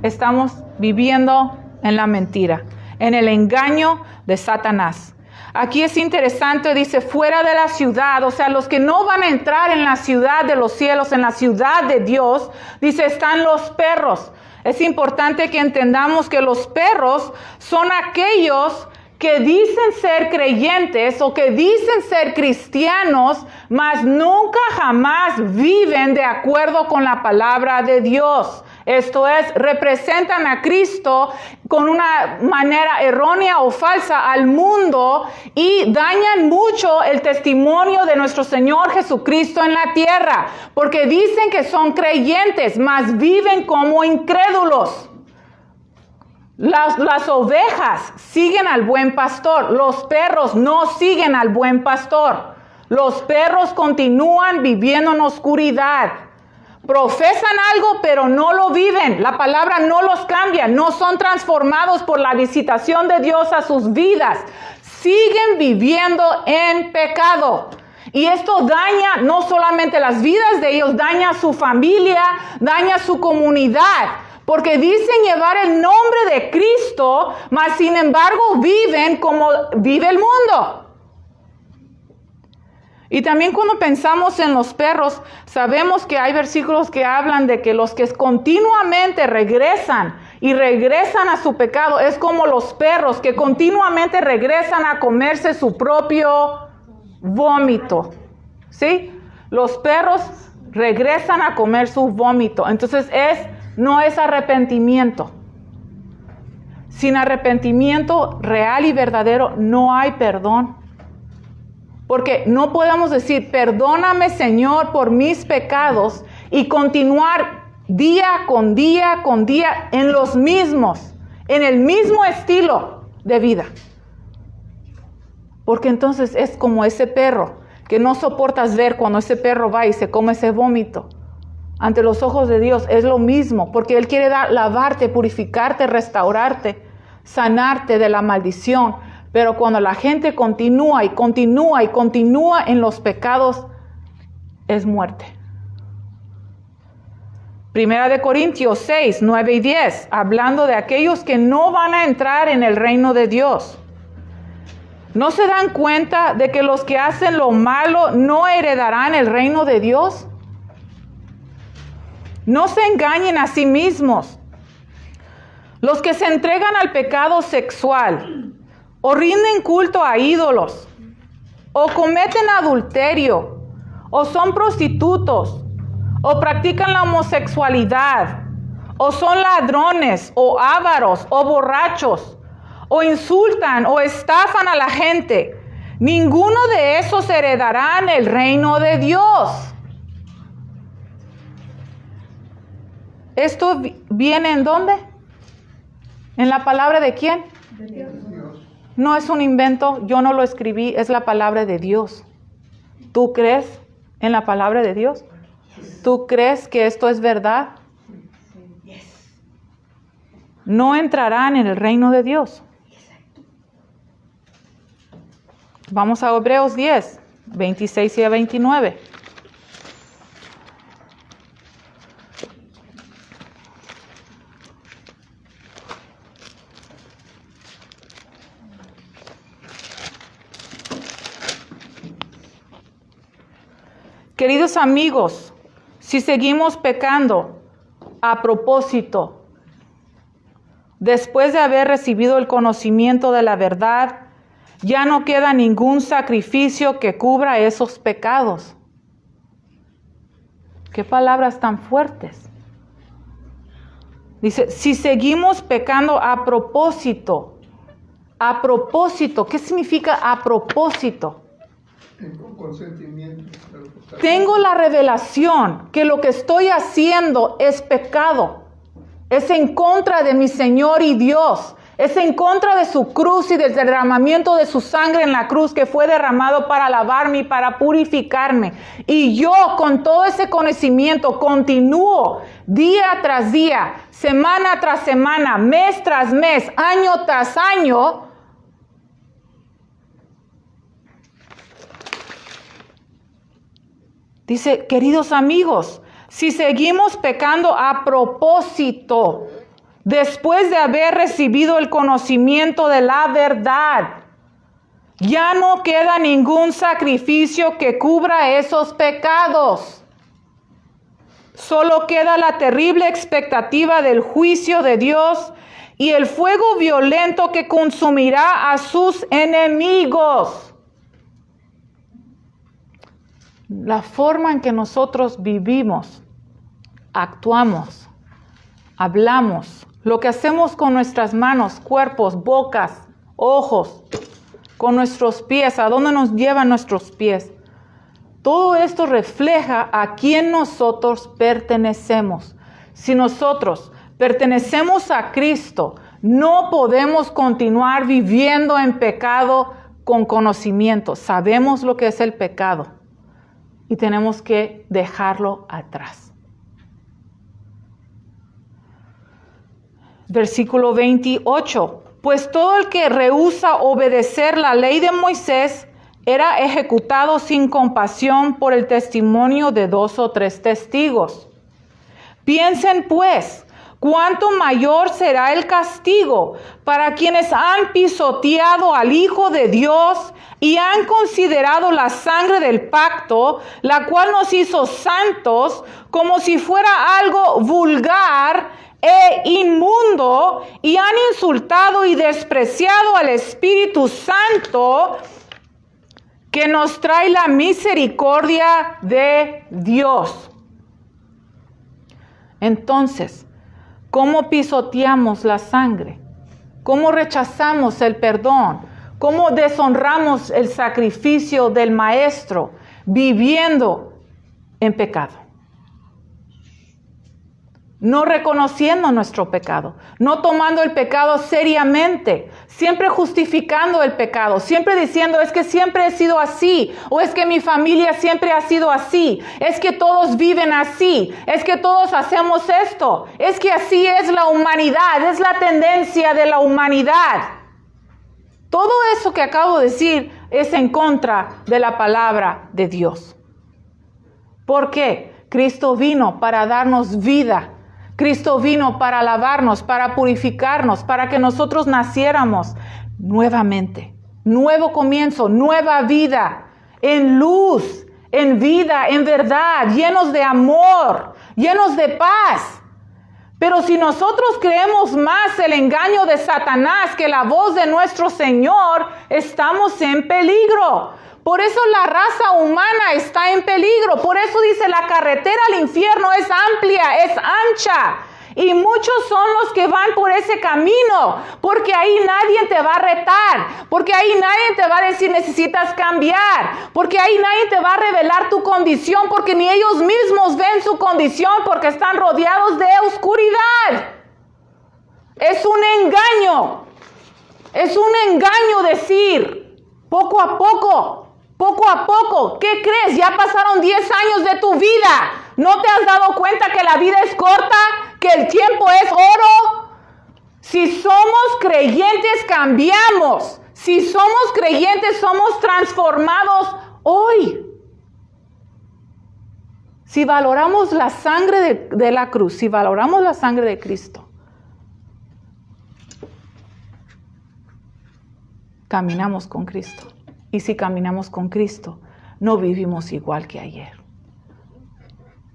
estamos viviendo en la mentira, en el engaño de Satanás. Aquí es interesante, dice, fuera de la ciudad, o sea, los que no van a entrar en la ciudad de los cielos, en la ciudad de Dios, dice, están los perros. Es importante que entendamos que los perros son aquellos que dicen ser creyentes o que dicen ser cristianos, mas nunca jamás viven de acuerdo con la palabra de Dios. Esto es, representan a Cristo con una manera errónea o falsa al mundo y dañan mucho el testimonio de nuestro Señor Jesucristo en la tierra, porque dicen que son creyentes, mas viven como incrédulos. Las ovejas siguen al buen pastor, los perros no siguen al buen pastor. Los perros continúan viviendo en oscuridad. Profesan algo, pero no lo viven. La palabra no los cambia, no son transformados por la visitación de Dios a sus vidas. Siguen viviendo en pecado. Y esto daña no solamente las vidas de ellos, daña a su familia, daña a su comunidad. Porque dicen llevar el nombre de Cristo, mas sin embargo viven como vive el mundo. Y también cuando pensamos en los perros, sabemos que hay versículos que hablan de que los que continuamente regresan y regresan a su pecado, es como los perros que continuamente regresan a comerse su propio vómito. ¿Sí? Los perros regresan a comer su vómito. Entonces no es arrepentimiento. Sin arrepentimiento real y verdadero no hay perdón. Porque no podemos decir, perdóname Señor por mis pecados y continuar día con día con día en los mismos, en el mismo estilo de vida. Porque entonces es como ese perro que no soportas ver cuando ese perro va y se come ese vómito. Ante los ojos de Dios es lo mismo, porque Él quiere lavarte, purificarte, restaurarte, sanarte de la maldición. Pero cuando la gente continúa y continúa y continúa en los pecados, es muerte. Primera de Corintios 6, 9 y 10, hablando de aquellos que no van a entrar en el reino de Dios. ¿No se dan cuenta de que los que hacen lo malo no heredarán el reino de Dios? No se engañen a sí mismos. Los que se entregan al pecado sexual, o rinden culto a ídolos, o cometen adulterio, o son prostitutos, o practican la homosexualidad, o son ladrones, o ávaros, o borrachos, o insultan o estafan a la gente, ninguno de esos heredarán el reino de Dios. ¿Esto viene en dónde? ¿En la palabra de quién? De Dios. No es un invento, yo no lo escribí, es la palabra de Dios. ¿Tú crees en la palabra de Dios? ¿Tú crees que esto es verdad? No entrarán en el reino de Dios. Vamos a Hebreos 10, 26 y 29. Queridos amigos, si seguimos pecando a propósito, después de haber recibido el conocimiento de la verdad, ya no queda ningún sacrificio que cubra esos pecados. ¿Qué palabras tan fuertes? Dice, si seguimos pecando a propósito, ¿qué significa a propósito? Con consentimiento. Tengo la revelación que lo que estoy haciendo es pecado. Es en contra de mi Señor y Dios. Es en contra de su cruz y del derramamiento de su sangre en la cruz que fue derramado para lavarme y para purificarme. Y yo con todo ese conocimiento continúo día tras día, semana tras semana, mes tras mes, año tras año. Dice, queridos amigos, si seguimos pecando a propósito, después de haber recibido el conocimiento de la verdad, ya no queda ningún sacrificio que cubra esos pecados. Solo queda la terrible expectativa del juicio de Dios y el fuego violento que consumirá a sus enemigos. La forma en que nosotros vivimos, actuamos, hablamos, lo que hacemos con nuestras manos, cuerpos, bocas, ojos, con nuestros pies, a dónde nos llevan nuestros pies. Todo esto refleja a quién nosotros pertenecemos. Si nosotros pertenecemos a Cristo, no podemos continuar viviendo en pecado con conocimiento. Sabemos lo que es el pecado y tenemos que dejarlo atrás. Versículo 28. Pues todo el que rehúsa obedecer la ley de Moisés era ejecutado sin compasión por el testimonio de 2 o 3 testigos. Piensen pues, cuánto mayor será el castigo para quienes han pisoteado al Hijo de Dios y han considerado la sangre del pacto, la cual nos hizo santos, como si fuera algo vulgar e inmundo, y han insultado y despreciado al Espíritu Santo, que nos trae la misericordia de Dios. Entonces, ¿cómo pisoteamos la sangre? ¿Cómo rechazamos el perdón? ¿Cómo deshonramos el sacrificio del Maestro viviendo en pecado? No reconociendo nuestro pecado, no tomando el pecado seriamente, siempre justificando el pecado, siempre diciendo es que siempre he sido así, o es que mi familia siempre ha sido así, es que todos viven así, es que todos hacemos esto, es que así es la humanidad, es la tendencia de la humanidad. Todo eso que acabo de decir es en contra de la palabra de Dios. ¿Por qué? Cristo vino para darnos vida. Cristo vino para lavarnos, para purificarnos, para que nosotros naciéramos nuevamente. Nuevo comienzo, nueva vida, en luz, en vida, en verdad, llenos de amor, llenos de paz. Pero si nosotros creemos más el engaño de Satanás que la voz de nuestro Señor, estamos en peligro. Por eso la raza humana está en peligro. Por eso dice la carretera al infierno es amplia, es ancha. Y muchos son los que van por ese camino. Porque ahí nadie te va a retar. Porque ahí nadie te va a decir necesitas cambiar. Porque ahí nadie te va a revelar tu condición. Porque ni ellos mismos ven su condición porque están rodeados de oscuridad. Es un engaño. Es un engaño decir poco a poco. Poco a poco, ¿qué crees? Ya pasaron 10 años de tu vida. ¿No te has dado cuenta que la vida es corta? ¿Que el tiempo es oro? Si somos creyentes, cambiamos. Si somos creyentes, somos transformados hoy. Si valoramos la sangre de la cruz, si valoramos la sangre de Cristo, caminamos con Cristo. Y si caminamos con Cristo, no vivimos igual que ayer.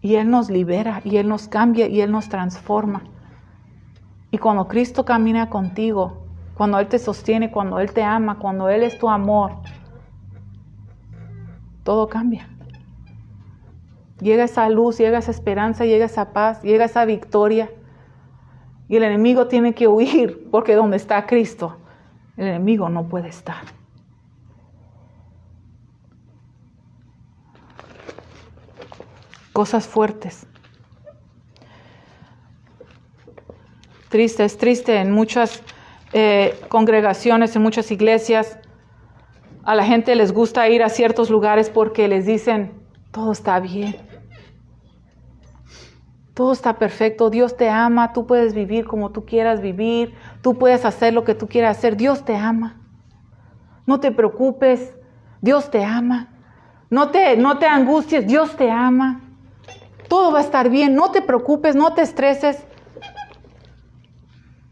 Y Él nos libera, y Él nos cambia, y Él nos transforma. Y cuando Cristo camina contigo, cuando Él te sostiene, cuando Él te ama, cuando Él es tu amor, todo cambia. Llega esa luz, llega esa esperanza, llega esa paz, llega esa victoria. Y el enemigo tiene que huir, porque donde está Cristo, el enemigo no puede estar. Cosas fuertes. Es triste en muchas congregaciones, en muchas iglesias. A la gente les gusta ir a ciertos lugares porque les dicen, todo está bien. Todo está perfecto, Dios te ama, tú puedes vivir como tú quieras vivir, tú puedes hacer lo que tú quieras hacer, Dios te ama. No te preocupes, Dios te ama. No te angusties, Dios te ama. Todo va a estar bien, no te preocupes, no te estreses.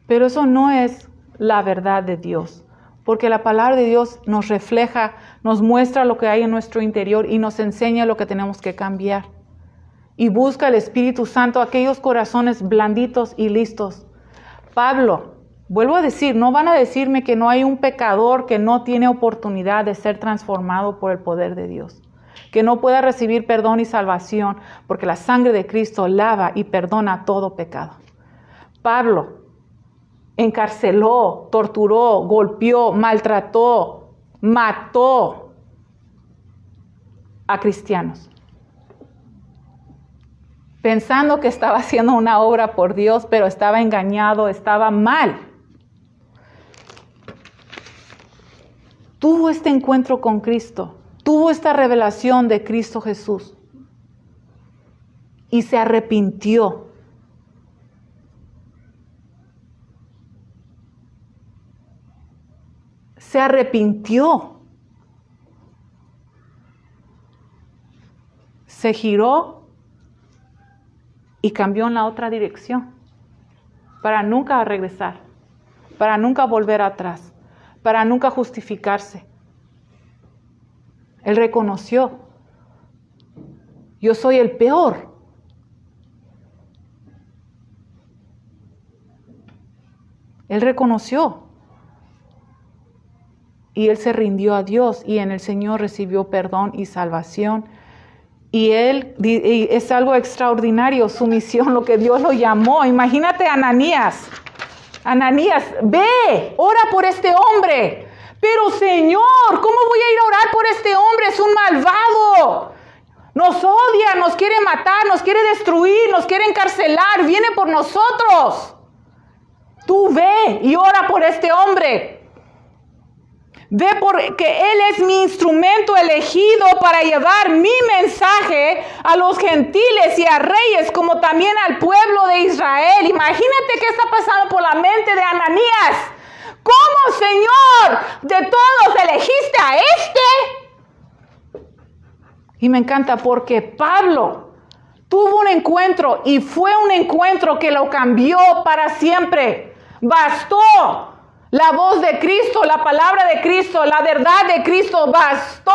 Pero eso no es la verdad de Dios, porque la palabra de Dios nos refleja, nos muestra lo que hay en nuestro interior y nos enseña lo que tenemos que cambiar. y busca el Espíritu Santo aquellos corazones blanditos y listos. Pablo, vuelvo a decir, no van a decirme que no hay un pecador que no tiene oportunidad de ser transformado por el poder de Dios, que no pueda recibir perdón y salvación, porque la sangre de Cristo lava y perdona todo pecado. Pablo encarceló, torturó, golpeó, maltrató, mató a cristianos, pensando que estaba haciendo una obra por Dios, pero estaba engañado, estaba mal. Tuvo este encuentro con Cristo, tuvo esta revelación de Cristo Jesús y se arrepintió. Se arrepintió. Se giró y cambió en la otra dirección para nunca regresar, para nunca volver atrás, para nunca justificarse. Él reconoció: yo soy el peor. Él reconoció. Y él se rindió a Dios y en el Señor recibió perdón y salvación. Y es algo extraordinario su misión, lo que Dios lo llamó. Imagínate a Ananías. Ananías, ve, ora por este hombre. Pero Señor, ¿cómo voy a ir a orar por este hombre? Es un malvado. Nos odia, nos quiere matar, nos quiere destruir, nos quiere encarcelar. Viene por nosotros. Tú ve y ora por este hombre. Ve porque Él es mi instrumento elegido para llevar mi mensaje a los gentiles y a reyes, como también al pueblo de Israel. Imagínate qué está pasando por la mente de Ananías. ¿Cómo, Señor, de todos elegiste a este? Y me encanta porque Pablo tuvo un encuentro y fue un encuentro que lo cambió para siempre. Bastó. La voz de Cristo, la palabra de Cristo, la verdad de Cristo bastó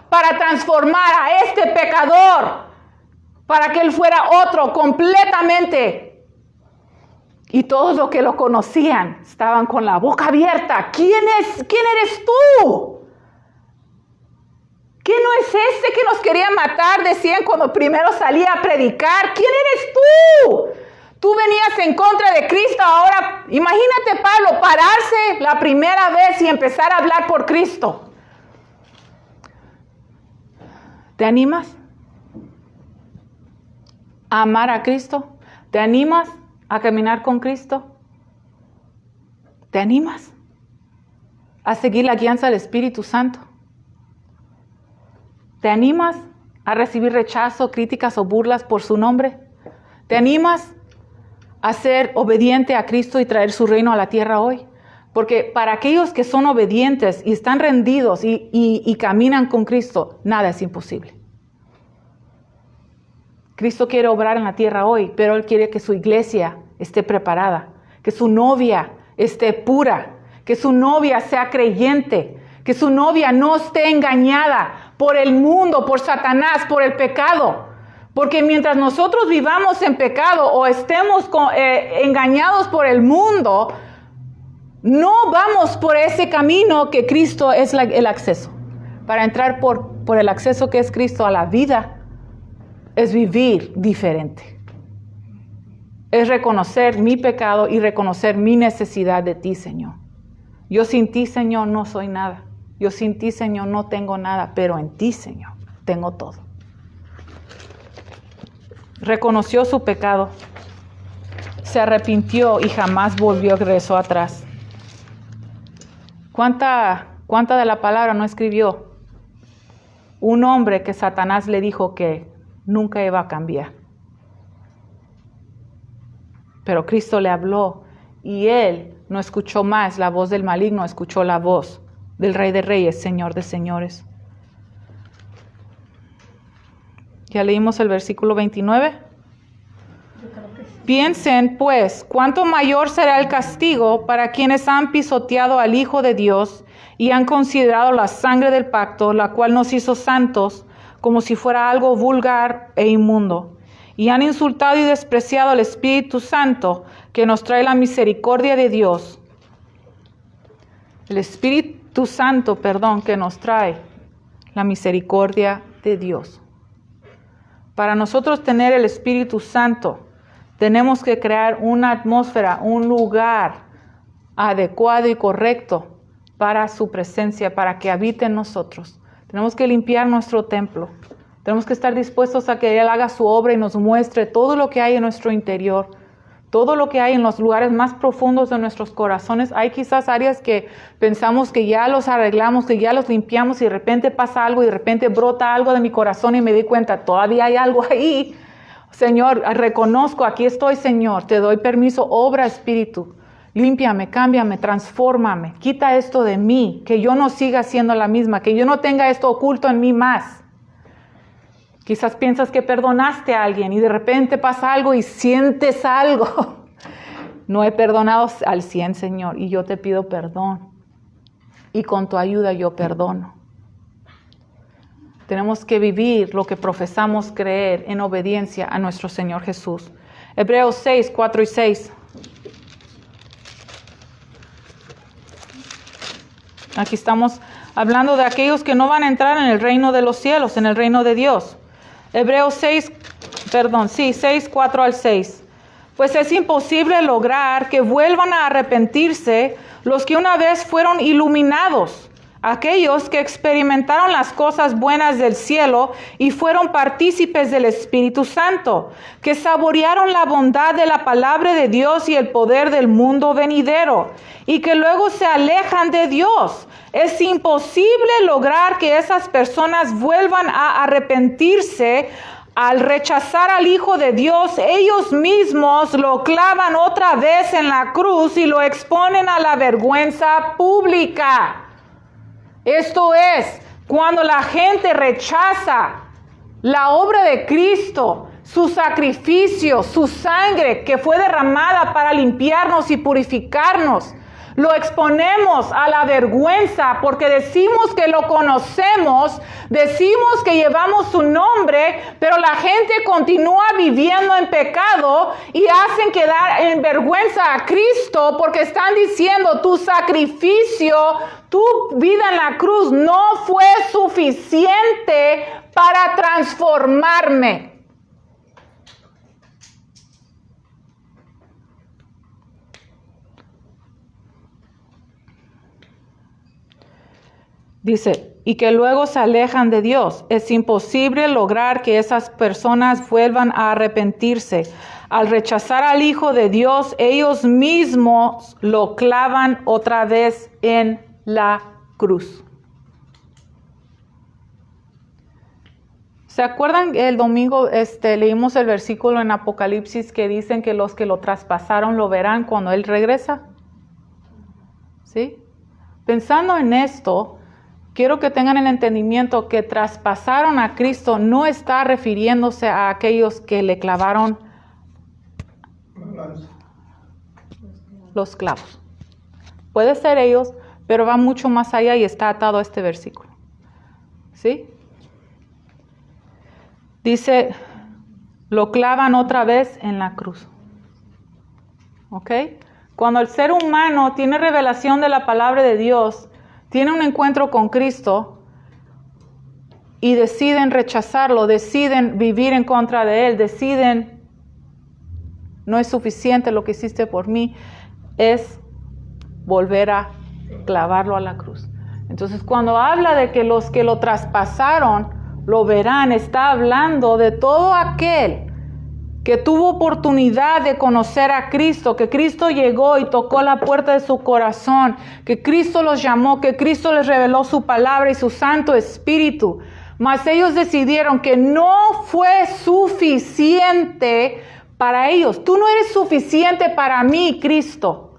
para transformar a este pecador, para que él fuera otro completamente. Y todos los que lo conocían estaban con la boca abierta. ¿Quién eres tú? ¿Quién no es este que nos quería matar? Decían cuando primero salía a predicar. ¿Quién eres tú? Tú venías en contra de Cristo, ahora imagínate Pablo pararse la primera vez y empezar a hablar por Cristo. ¿Te animas a amar a Cristo? ¿Te animas a caminar con Cristo? ¿Te animas a seguir la guianza del Espíritu Santo? ¿Te animas a recibir rechazo, críticas o burlas por su nombre? ¿Te animas a ser obediente a Cristo y traer su reino a la tierra hoy? Porque para aquellos que son obedientes y están rendidos y caminan con Cristo, nada es imposible. Cristo quiere obrar en la tierra hoy, pero Él quiere que su iglesia esté preparada, que su novia esté pura, que su novia sea creyente, que su novia no esté engañada por el mundo, por Satanás, por el pecado. Porque mientras nosotros vivamos en pecado o estemos engañados por el mundo, no vamos por ese camino que Cristo es el acceso. Para entrar por el acceso que es Cristo a la vida, es vivir diferente. Es reconocer mi pecado y reconocer mi necesidad de ti, Señor. Yo sin ti, Señor, no soy nada. Yo sin ti, Señor, no tengo nada, pero en ti, Señor, tengo todo. Reconoció su pecado, se arrepintió y jamás regresó atrás. ¿Cuánta de la palabra no escribió? Un hombre que Satanás le dijo que nunca iba a cambiar. Pero Cristo le habló y él no escuchó más la voz del maligno, escuchó la voz del Rey de Reyes, Señor de Señores. Ya leímos el versículo 29. Piensen, pues, cuánto mayor será el castigo para quienes han pisoteado al Hijo de Dios y han considerado la sangre del pacto, la cual nos hizo santos, como si fuera algo vulgar e inmundo, y han insultado y despreciado al Espíritu Santo que nos trae la misericordia de Dios. El Espíritu Santo, que nos trae la misericordia de Dios. Para nosotros tener el Espíritu Santo, tenemos que crear una atmósfera, un lugar adecuado y correcto para su presencia, para que habite en nosotros. Tenemos que limpiar nuestro templo. Tenemos que estar dispuestos a que Él haga su obra y nos muestre todo lo que hay en nuestro interior, todo lo que hay en los lugares más profundos de nuestros corazones. Hay quizás áreas que pensamos que ya los arreglamos, que ya los limpiamos y de repente pasa algo y de repente brota algo de mi corazón y me di cuenta, todavía hay algo ahí. Señor, reconozco, aquí estoy, Señor, te doy permiso, obra Espíritu. Límpiame, cámbiame, transfórmame, quita esto de mí, que yo no siga siendo la misma, que yo no tenga esto oculto en mí más. Quizás piensas que perdonaste a alguien y de repente pasa algo y sientes algo. No he perdonado al 100, Señor, y yo te pido perdón. Y con tu ayuda yo perdono. Tenemos que vivir lo que profesamos creer en obediencia a nuestro Señor Jesús. Hebreos 6, 4 y 6. Aquí estamos hablando de aquellos que no van a entrar en el reino de los cielos, en el reino de Dios. Hebreos 6, 4 al 6. Pues es imposible lograr que vuelvan a arrepentirse los que una vez fueron iluminados, aquellos que experimentaron las cosas buenas del cielo y fueron partícipes del Espíritu Santo, que saborearon la bondad de la palabra de Dios y el poder del mundo venidero, y que luego se alejan de Dios. Es imposible lograr que esas personas vuelvan a arrepentirse. Al rechazar al Hijo de Dios, ellos mismos lo clavan otra vez en la cruz y lo exponen a la vergüenza pública. Esto es, cuando la gente rechaza la obra de Cristo, su sacrificio, su sangre que fue derramada para limpiarnos y purificarnos, lo exponemos a la vergüenza porque decimos que lo conocemos, decimos que llevamos su nombre, pero la gente continúa viviendo en pecado y hacen quedar en vergüenza a Cristo porque están diciendo tu sacrificio, tu vida en la cruz no fue suficiente para transformarme. Dice, y que luego se alejan de Dios. Es imposible lograr que esas personas vuelvan a arrepentirse. Al rechazar al Hijo de Dios, ellos mismos lo clavan otra vez en la cruz. ¿Se acuerdan el domingo leímos el versículo en Apocalipsis que dicen que los que lo traspasaron lo verán cuando Él regresa? ¿Sí? Pensando en esto, quiero que tengan el entendimiento que traspasaron a Cristo no está refiriéndose a aquellos que le clavaron los clavos. Puede ser ellos, pero va mucho más allá y está atado a este versículo. ¿Sí? Dice, lo clavan otra vez en la cruz. ¿Ok? Cuando el ser humano tiene revelación de la palabra de Dios, tiene un encuentro con Cristo y deciden rechazarlo, deciden vivir en contra de Él, deciden, no es suficiente lo que hiciste por mí, es volver a clavarlo a la cruz. Entonces, cuando habla de que los que lo traspasaron lo verán, está hablando de todo aquel que tuvo oportunidad de conocer a Cristo, que Cristo llegó y tocó la puerta de su corazón, que Cristo los llamó, que Cristo les reveló su palabra y su Santo Espíritu. Mas ellos decidieron que no fue suficiente para ellos. Tú no eres suficiente para mí, Cristo.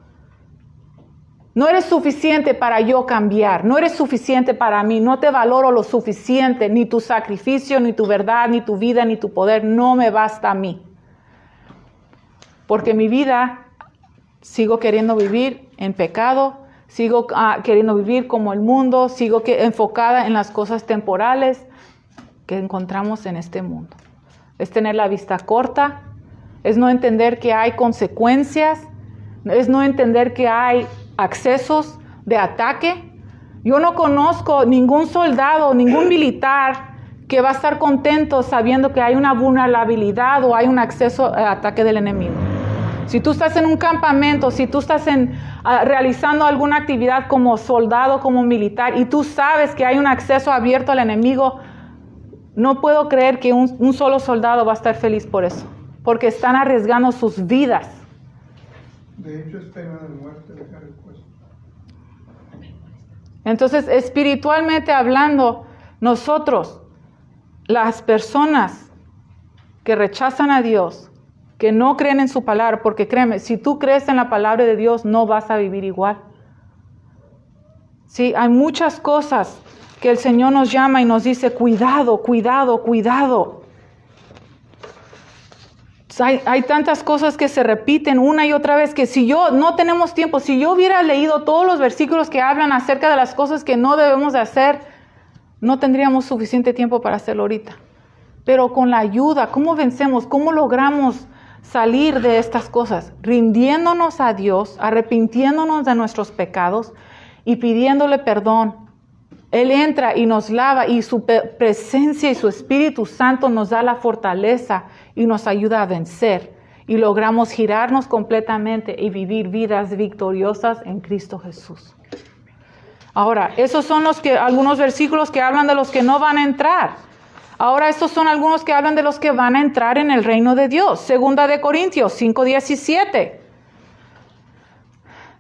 No eres suficiente para yo cambiar. No eres suficiente para mí. No te valoro lo suficiente. Ni tu sacrificio, ni tu verdad, ni tu vida, ni tu poder. No me basta a mí. Porque mi vida sigo queriendo vivir en pecado, sigo queriendo vivir como el mundo, sigo enfocada en las cosas temporales que encontramos en este mundo. es tener la vista corta, es no entender que hay consecuencias, es no entender que hay accesos de ataque. Yo no conozco ningún soldado, ningún militar que va a estar contento sabiendo que hay una vulnerabilidad o hay un acceso al ataque del enemigo. Si tú estás en un campamento, si tú estás realizando alguna actividad como soldado, como militar, y tú sabes que hay un acceso abierto al enemigo, no puedo creer que un solo soldado va a estar feliz por eso, porque están arriesgando sus vidas. De hecho, es pena de muerte dejar el puesto. Entonces, espiritualmente hablando, nosotros, las personas que rechazan a Dios, que no creen en su palabra, porque créeme, si tú crees en la palabra de Dios, no vas a vivir igual. Sí, hay muchas cosas que el Señor nos llama y nos dice, cuidado, cuidado, cuidado. Hay tantas cosas que se repiten una y otra vez que si yo no tenemos tiempo, si yo hubiera leído todos los versículos que hablan acerca de las cosas que no debemos de hacer, no tendríamos suficiente tiempo para hacerlo ahorita. Pero con la ayuda, ¿cómo vencemos? ¿Cómo logramos salir de estas cosas? Rindiéndonos a Dios, arrepintiéndonos de nuestros pecados y pidiéndole perdón. Él entra y nos lava y su presencia y su Espíritu Santo nos da la fortaleza y nos ayuda a vencer. Y logramos girarnos completamente y vivir vidas victoriosas en Cristo Jesús. Ahora, esos son algunos versículos que hablan de los que no van a entrar. Ahora, estos son algunos que hablan de los que van a entrar en el reino de Dios. Segunda de Corintios 5:17.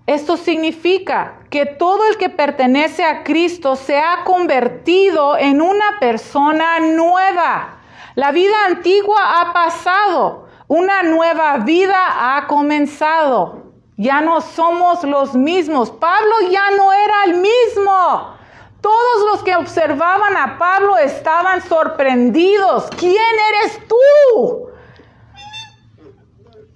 Esto significa que todo el que pertenece a Cristo se ha convertido en una persona nueva. La vida antigua ha pasado, una nueva vida ha comenzado. Ya no somos los mismos. Pablo ya no era el mismo. Todos los que observaban a Pablo estaban sorprendidos. ¿Quién eres tú?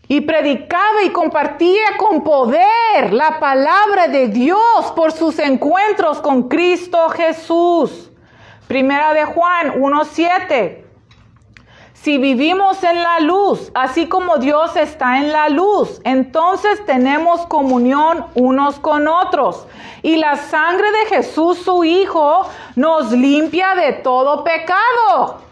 Y predicaba y compartía con poder la palabra de Dios por sus encuentros con Cristo Jesús. Primera de Juan 1:7. Si vivimos en la luz, así como Dios está en la luz, entonces tenemos comunión unos con otros. Y la sangre de Jesús, su Hijo, nos limpia de todo pecado.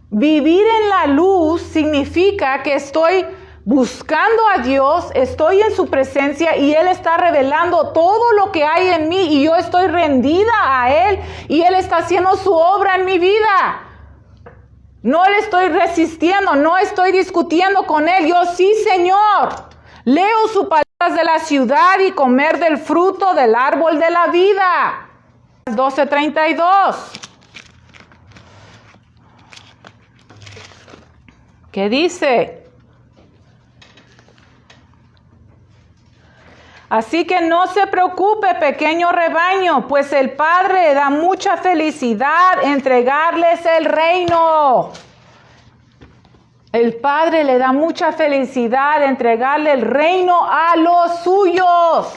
Vivir en la luz significa que estoy buscando a Dios, estoy en su presencia y Él está revelando todo lo que hay en mí y yo estoy rendida a Él y Él está haciendo su obra en mi vida. No le estoy resistiendo, no estoy discutiendo con Él. Yo sí, Señor, leo sus palabras de la ciudad y comer del fruto del árbol de la vida. 12:32. ¿Qué dice? Así que no se preocupe, pequeño rebaño, pues el Padre le da mucha felicidad entregarles el reino. El Padre le da mucha felicidad entregarle el reino a los suyos,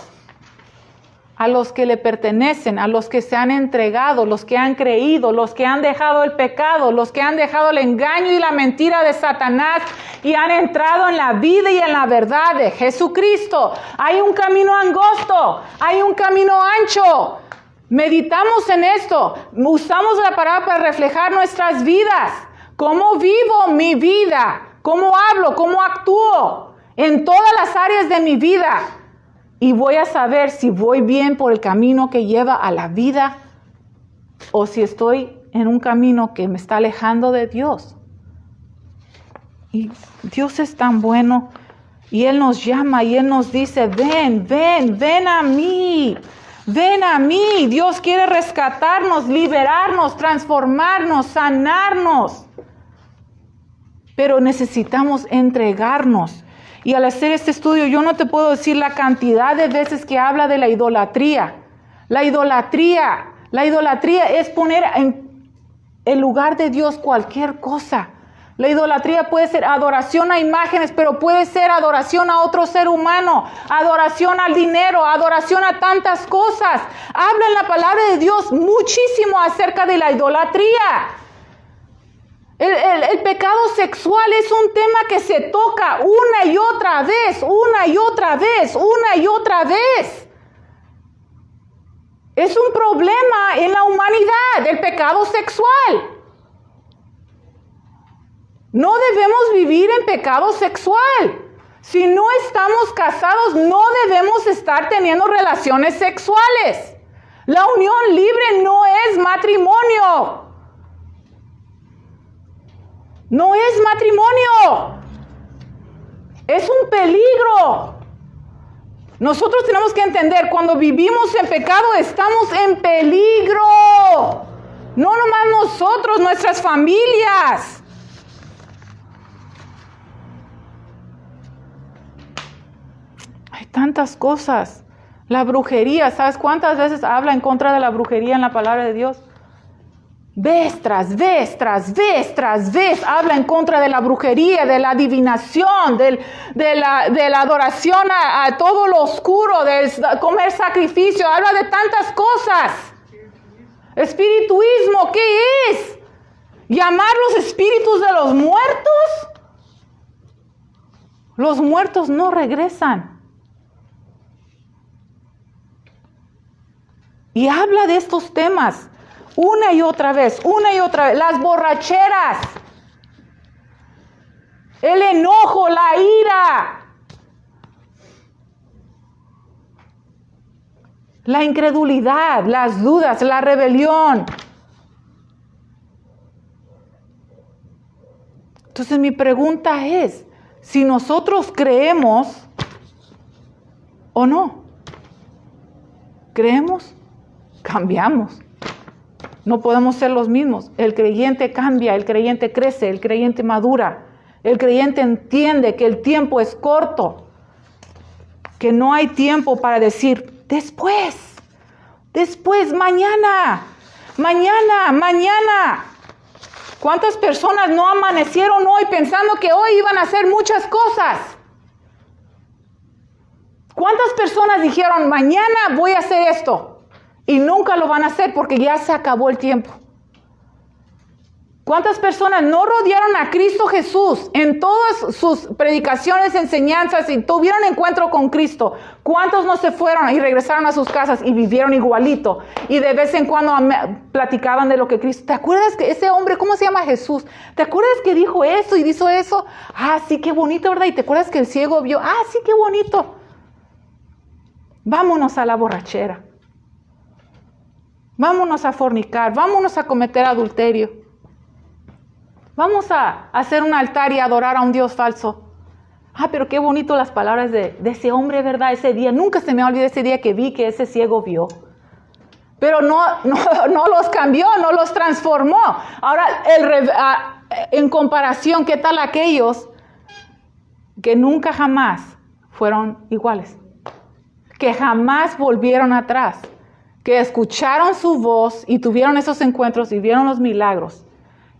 a los que le pertenecen, a los que se han entregado, los que han creído, los que han dejado el pecado, los que han dejado el engaño y la mentira de Satanás y han entrado en la vida y en la verdad de Jesucristo. Hay un camino angosto, hay un camino ancho. Meditamos en esto, usamos la palabra para reflejar nuestras vidas. ¿Cómo vivo mi vida? ¿Cómo hablo? ¿Cómo actúo? En todas las áreas de mi vida. Y voy a saber si voy bien por el camino que lleva a la vida o si estoy en un camino que me está alejando de Dios. Y Dios es tan bueno y Él nos llama y Él nos dice, ven, ven, ven a mí. Ven a mí. Dios quiere rescatarnos, liberarnos, transformarnos, sanarnos. Pero necesitamos entregarnos. Y al hacer este estudio, yo no te puedo decir la cantidad de veces que habla de la idolatría. La idolatría es poner en el lugar de Dios cualquier cosa. La idolatría puede ser adoración a imágenes, pero puede ser adoración a otro ser humano, adoración al dinero, adoración a tantas cosas. Habla en la palabra de Dios muchísimo acerca de la idolatría. El pecado sexual es un tema que se toca una y otra vez, una y otra vez, una y otra vez. Es un problema en la humanidad, el pecado sexual. No debemos vivir en pecado sexual. Si no estamos casados, no debemos estar teniendo relaciones sexuales. La unión libre no es matrimonio. No es matrimonio. Es un peligro. Nosotros tenemos que entender, cuando vivimos en pecado, estamos en peligro. No nomás nosotros, nuestras familias. Hay tantas cosas. La brujería, ¿sabes cuántas veces habla en contra de la brujería en la palabra de Dios? Vez tras vez, tras vez, tras vez, habla en contra de la brujería, de la adivinación, de la adoración a todo lo oscuro, de comer sacrificio, habla de tantas cosas. Espirituismo, ¿qué es? ¿Llamar los espíritus de los muertos? Los muertos no regresan. Y habla de estos temas. Una y otra vez, las borracheras, el enojo, la ira, la incredulidad, las dudas, la rebelión. Entonces mi pregunta es, si nosotros creemos o no, creemos, cambiamos. No podemos ser los mismos. El creyente cambia, el creyente crece, el creyente madura. El creyente entiende que el tiempo es corto, que no hay tiempo para decir después, mañana. ¿Cuántas personas no amanecieron hoy pensando que hoy iban a hacer muchas cosas? ¿Cuántas personas dijeron mañana voy a hacer esto? Y nunca lo van a hacer porque ya se acabó el tiempo. ¿Cuántas personas no rodearon a Cristo Jesús en todas sus predicaciones, enseñanzas y tuvieron encuentro con Cristo? ¿Cuántos no se fueron y regresaron a sus casas y vivieron igualito? Y de vez en cuando platicaban de lo que Cristo... ¿Te acuerdas que ese hombre, cómo se llama Jesús? ¿Te acuerdas que dijo eso y hizo eso? Ah, sí, qué bonito, ¿verdad? ¿Y te acuerdas que el ciego vio? Ah, sí, qué bonito. Vámonos a la borrachera. Vámonos a fornicar, vámonos a cometer adulterio. Vamos a hacer un altar y adorar a un Dios falso. Ah, pero qué bonito las palabras de ese hombre, ¿verdad? Ese día, nunca se me olvida ese día que vi que ese ciego vio. Pero no los cambió, no los transformó. Ahora, en comparación, ¿qué tal aquellos que nunca jamás fueron iguales? Que jamás volvieron atrás. Que escucharon su voz y tuvieron esos encuentros y vieron los milagros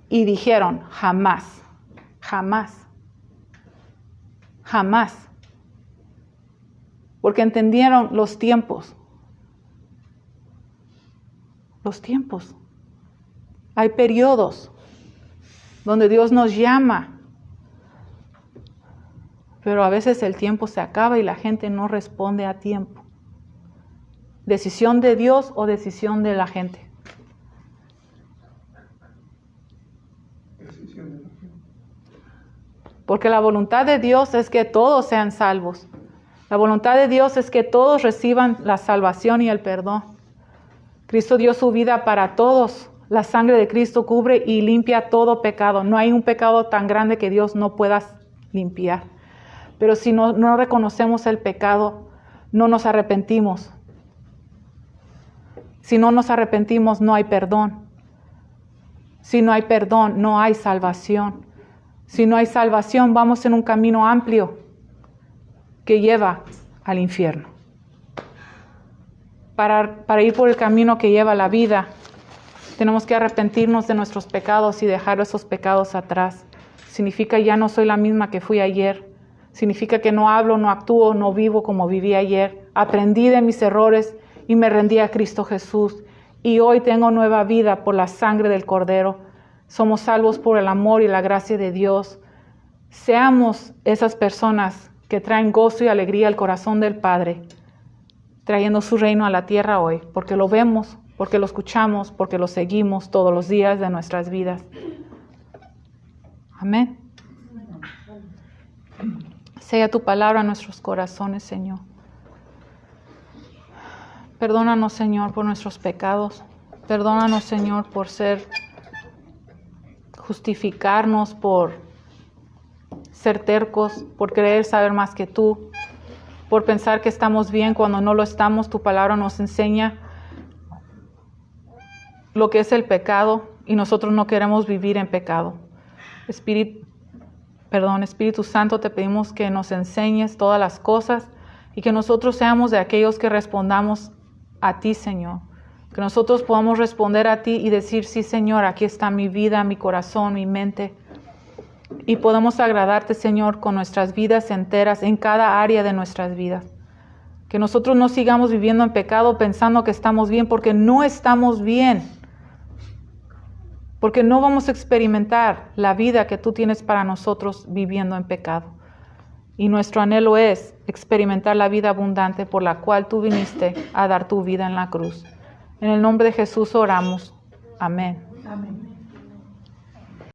y dijeron, jamás. Porque entendieron los tiempos. Hay periodos donde Dios nos llama, pero a veces el tiempo se acaba y la gente no responde a tiempo. ¿Decisión de Dios o decisión de la gente? Decisión de la gente. Porque la voluntad de Dios es que todos sean salvos. La voluntad de Dios es que todos reciban la salvación y el perdón. Cristo dio su vida para todos. La sangre de Cristo cubre y limpia todo pecado. No hay un pecado tan grande que Dios no pueda limpiar. Pero si no reconocemos el pecado, no nos arrepentimos. Si no nos arrepentimos, no hay perdón. Si no hay perdón, no hay salvación. Si no hay salvación, vamos en un camino amplio que lleva al infierno. Para ir por el camino que lleva a la vida, tenemos que arrepentirnos de nuestros pecados y dejar esos pecados atrás. Significa ya no soy la misma que fui ayer. Significa que no hablo, no actúo, no vivo como viví ayer. Aprendí de mis errores y me rendí a Cristo Jesús. Y hoy tengo nueva vida por la sangre del Cordero. somos salvos por el amor y la gracia de Dios. Seamos esas personas que traen gozo y alegría al corazón del Padre, trayendo su reino a la tierra hoy, porque lo vemos, porque lo escuchamos, porque lo seguimos todos los días de nuestras vidas. Amén. Sea tu palabra en nuestros corazones, Señor. Perdónanos, Señor, por nuestros pecados. Perdónanos, Señor, por justificarnos, por ser tercos, por querer saber más que tú, por pensar que estamos bien cuando no lo estamos. Tu palabra nos enseña lo que es el pecado y nosotros no queremos vivir en pecado. Espíritu Santo, te pedimos que nos enseñes todas las cosas y que nosotros seamos de aquellos que respondamos a ti, Señor. Que nosotros podamos responder a ti y decir, sí, Señor, aquí está mi vida, mi corazón, mi mente. Y podamos agradarte, Señor, con nuestras vidas enteras, en cada área de nuestras vidas. Que nosotros no sigamos viviendo en pecado pensando que estamos bien, porque no estamos bien. Porque no vamos a experimentar la vida que tú tienes para nosotros viviendo en pecado. Y nuestro anhelo es experimentar la vida abundante por la cual tú viniste a dar tu vida en la cruz. En el nombre de Jesús oramos. Amén. Amén.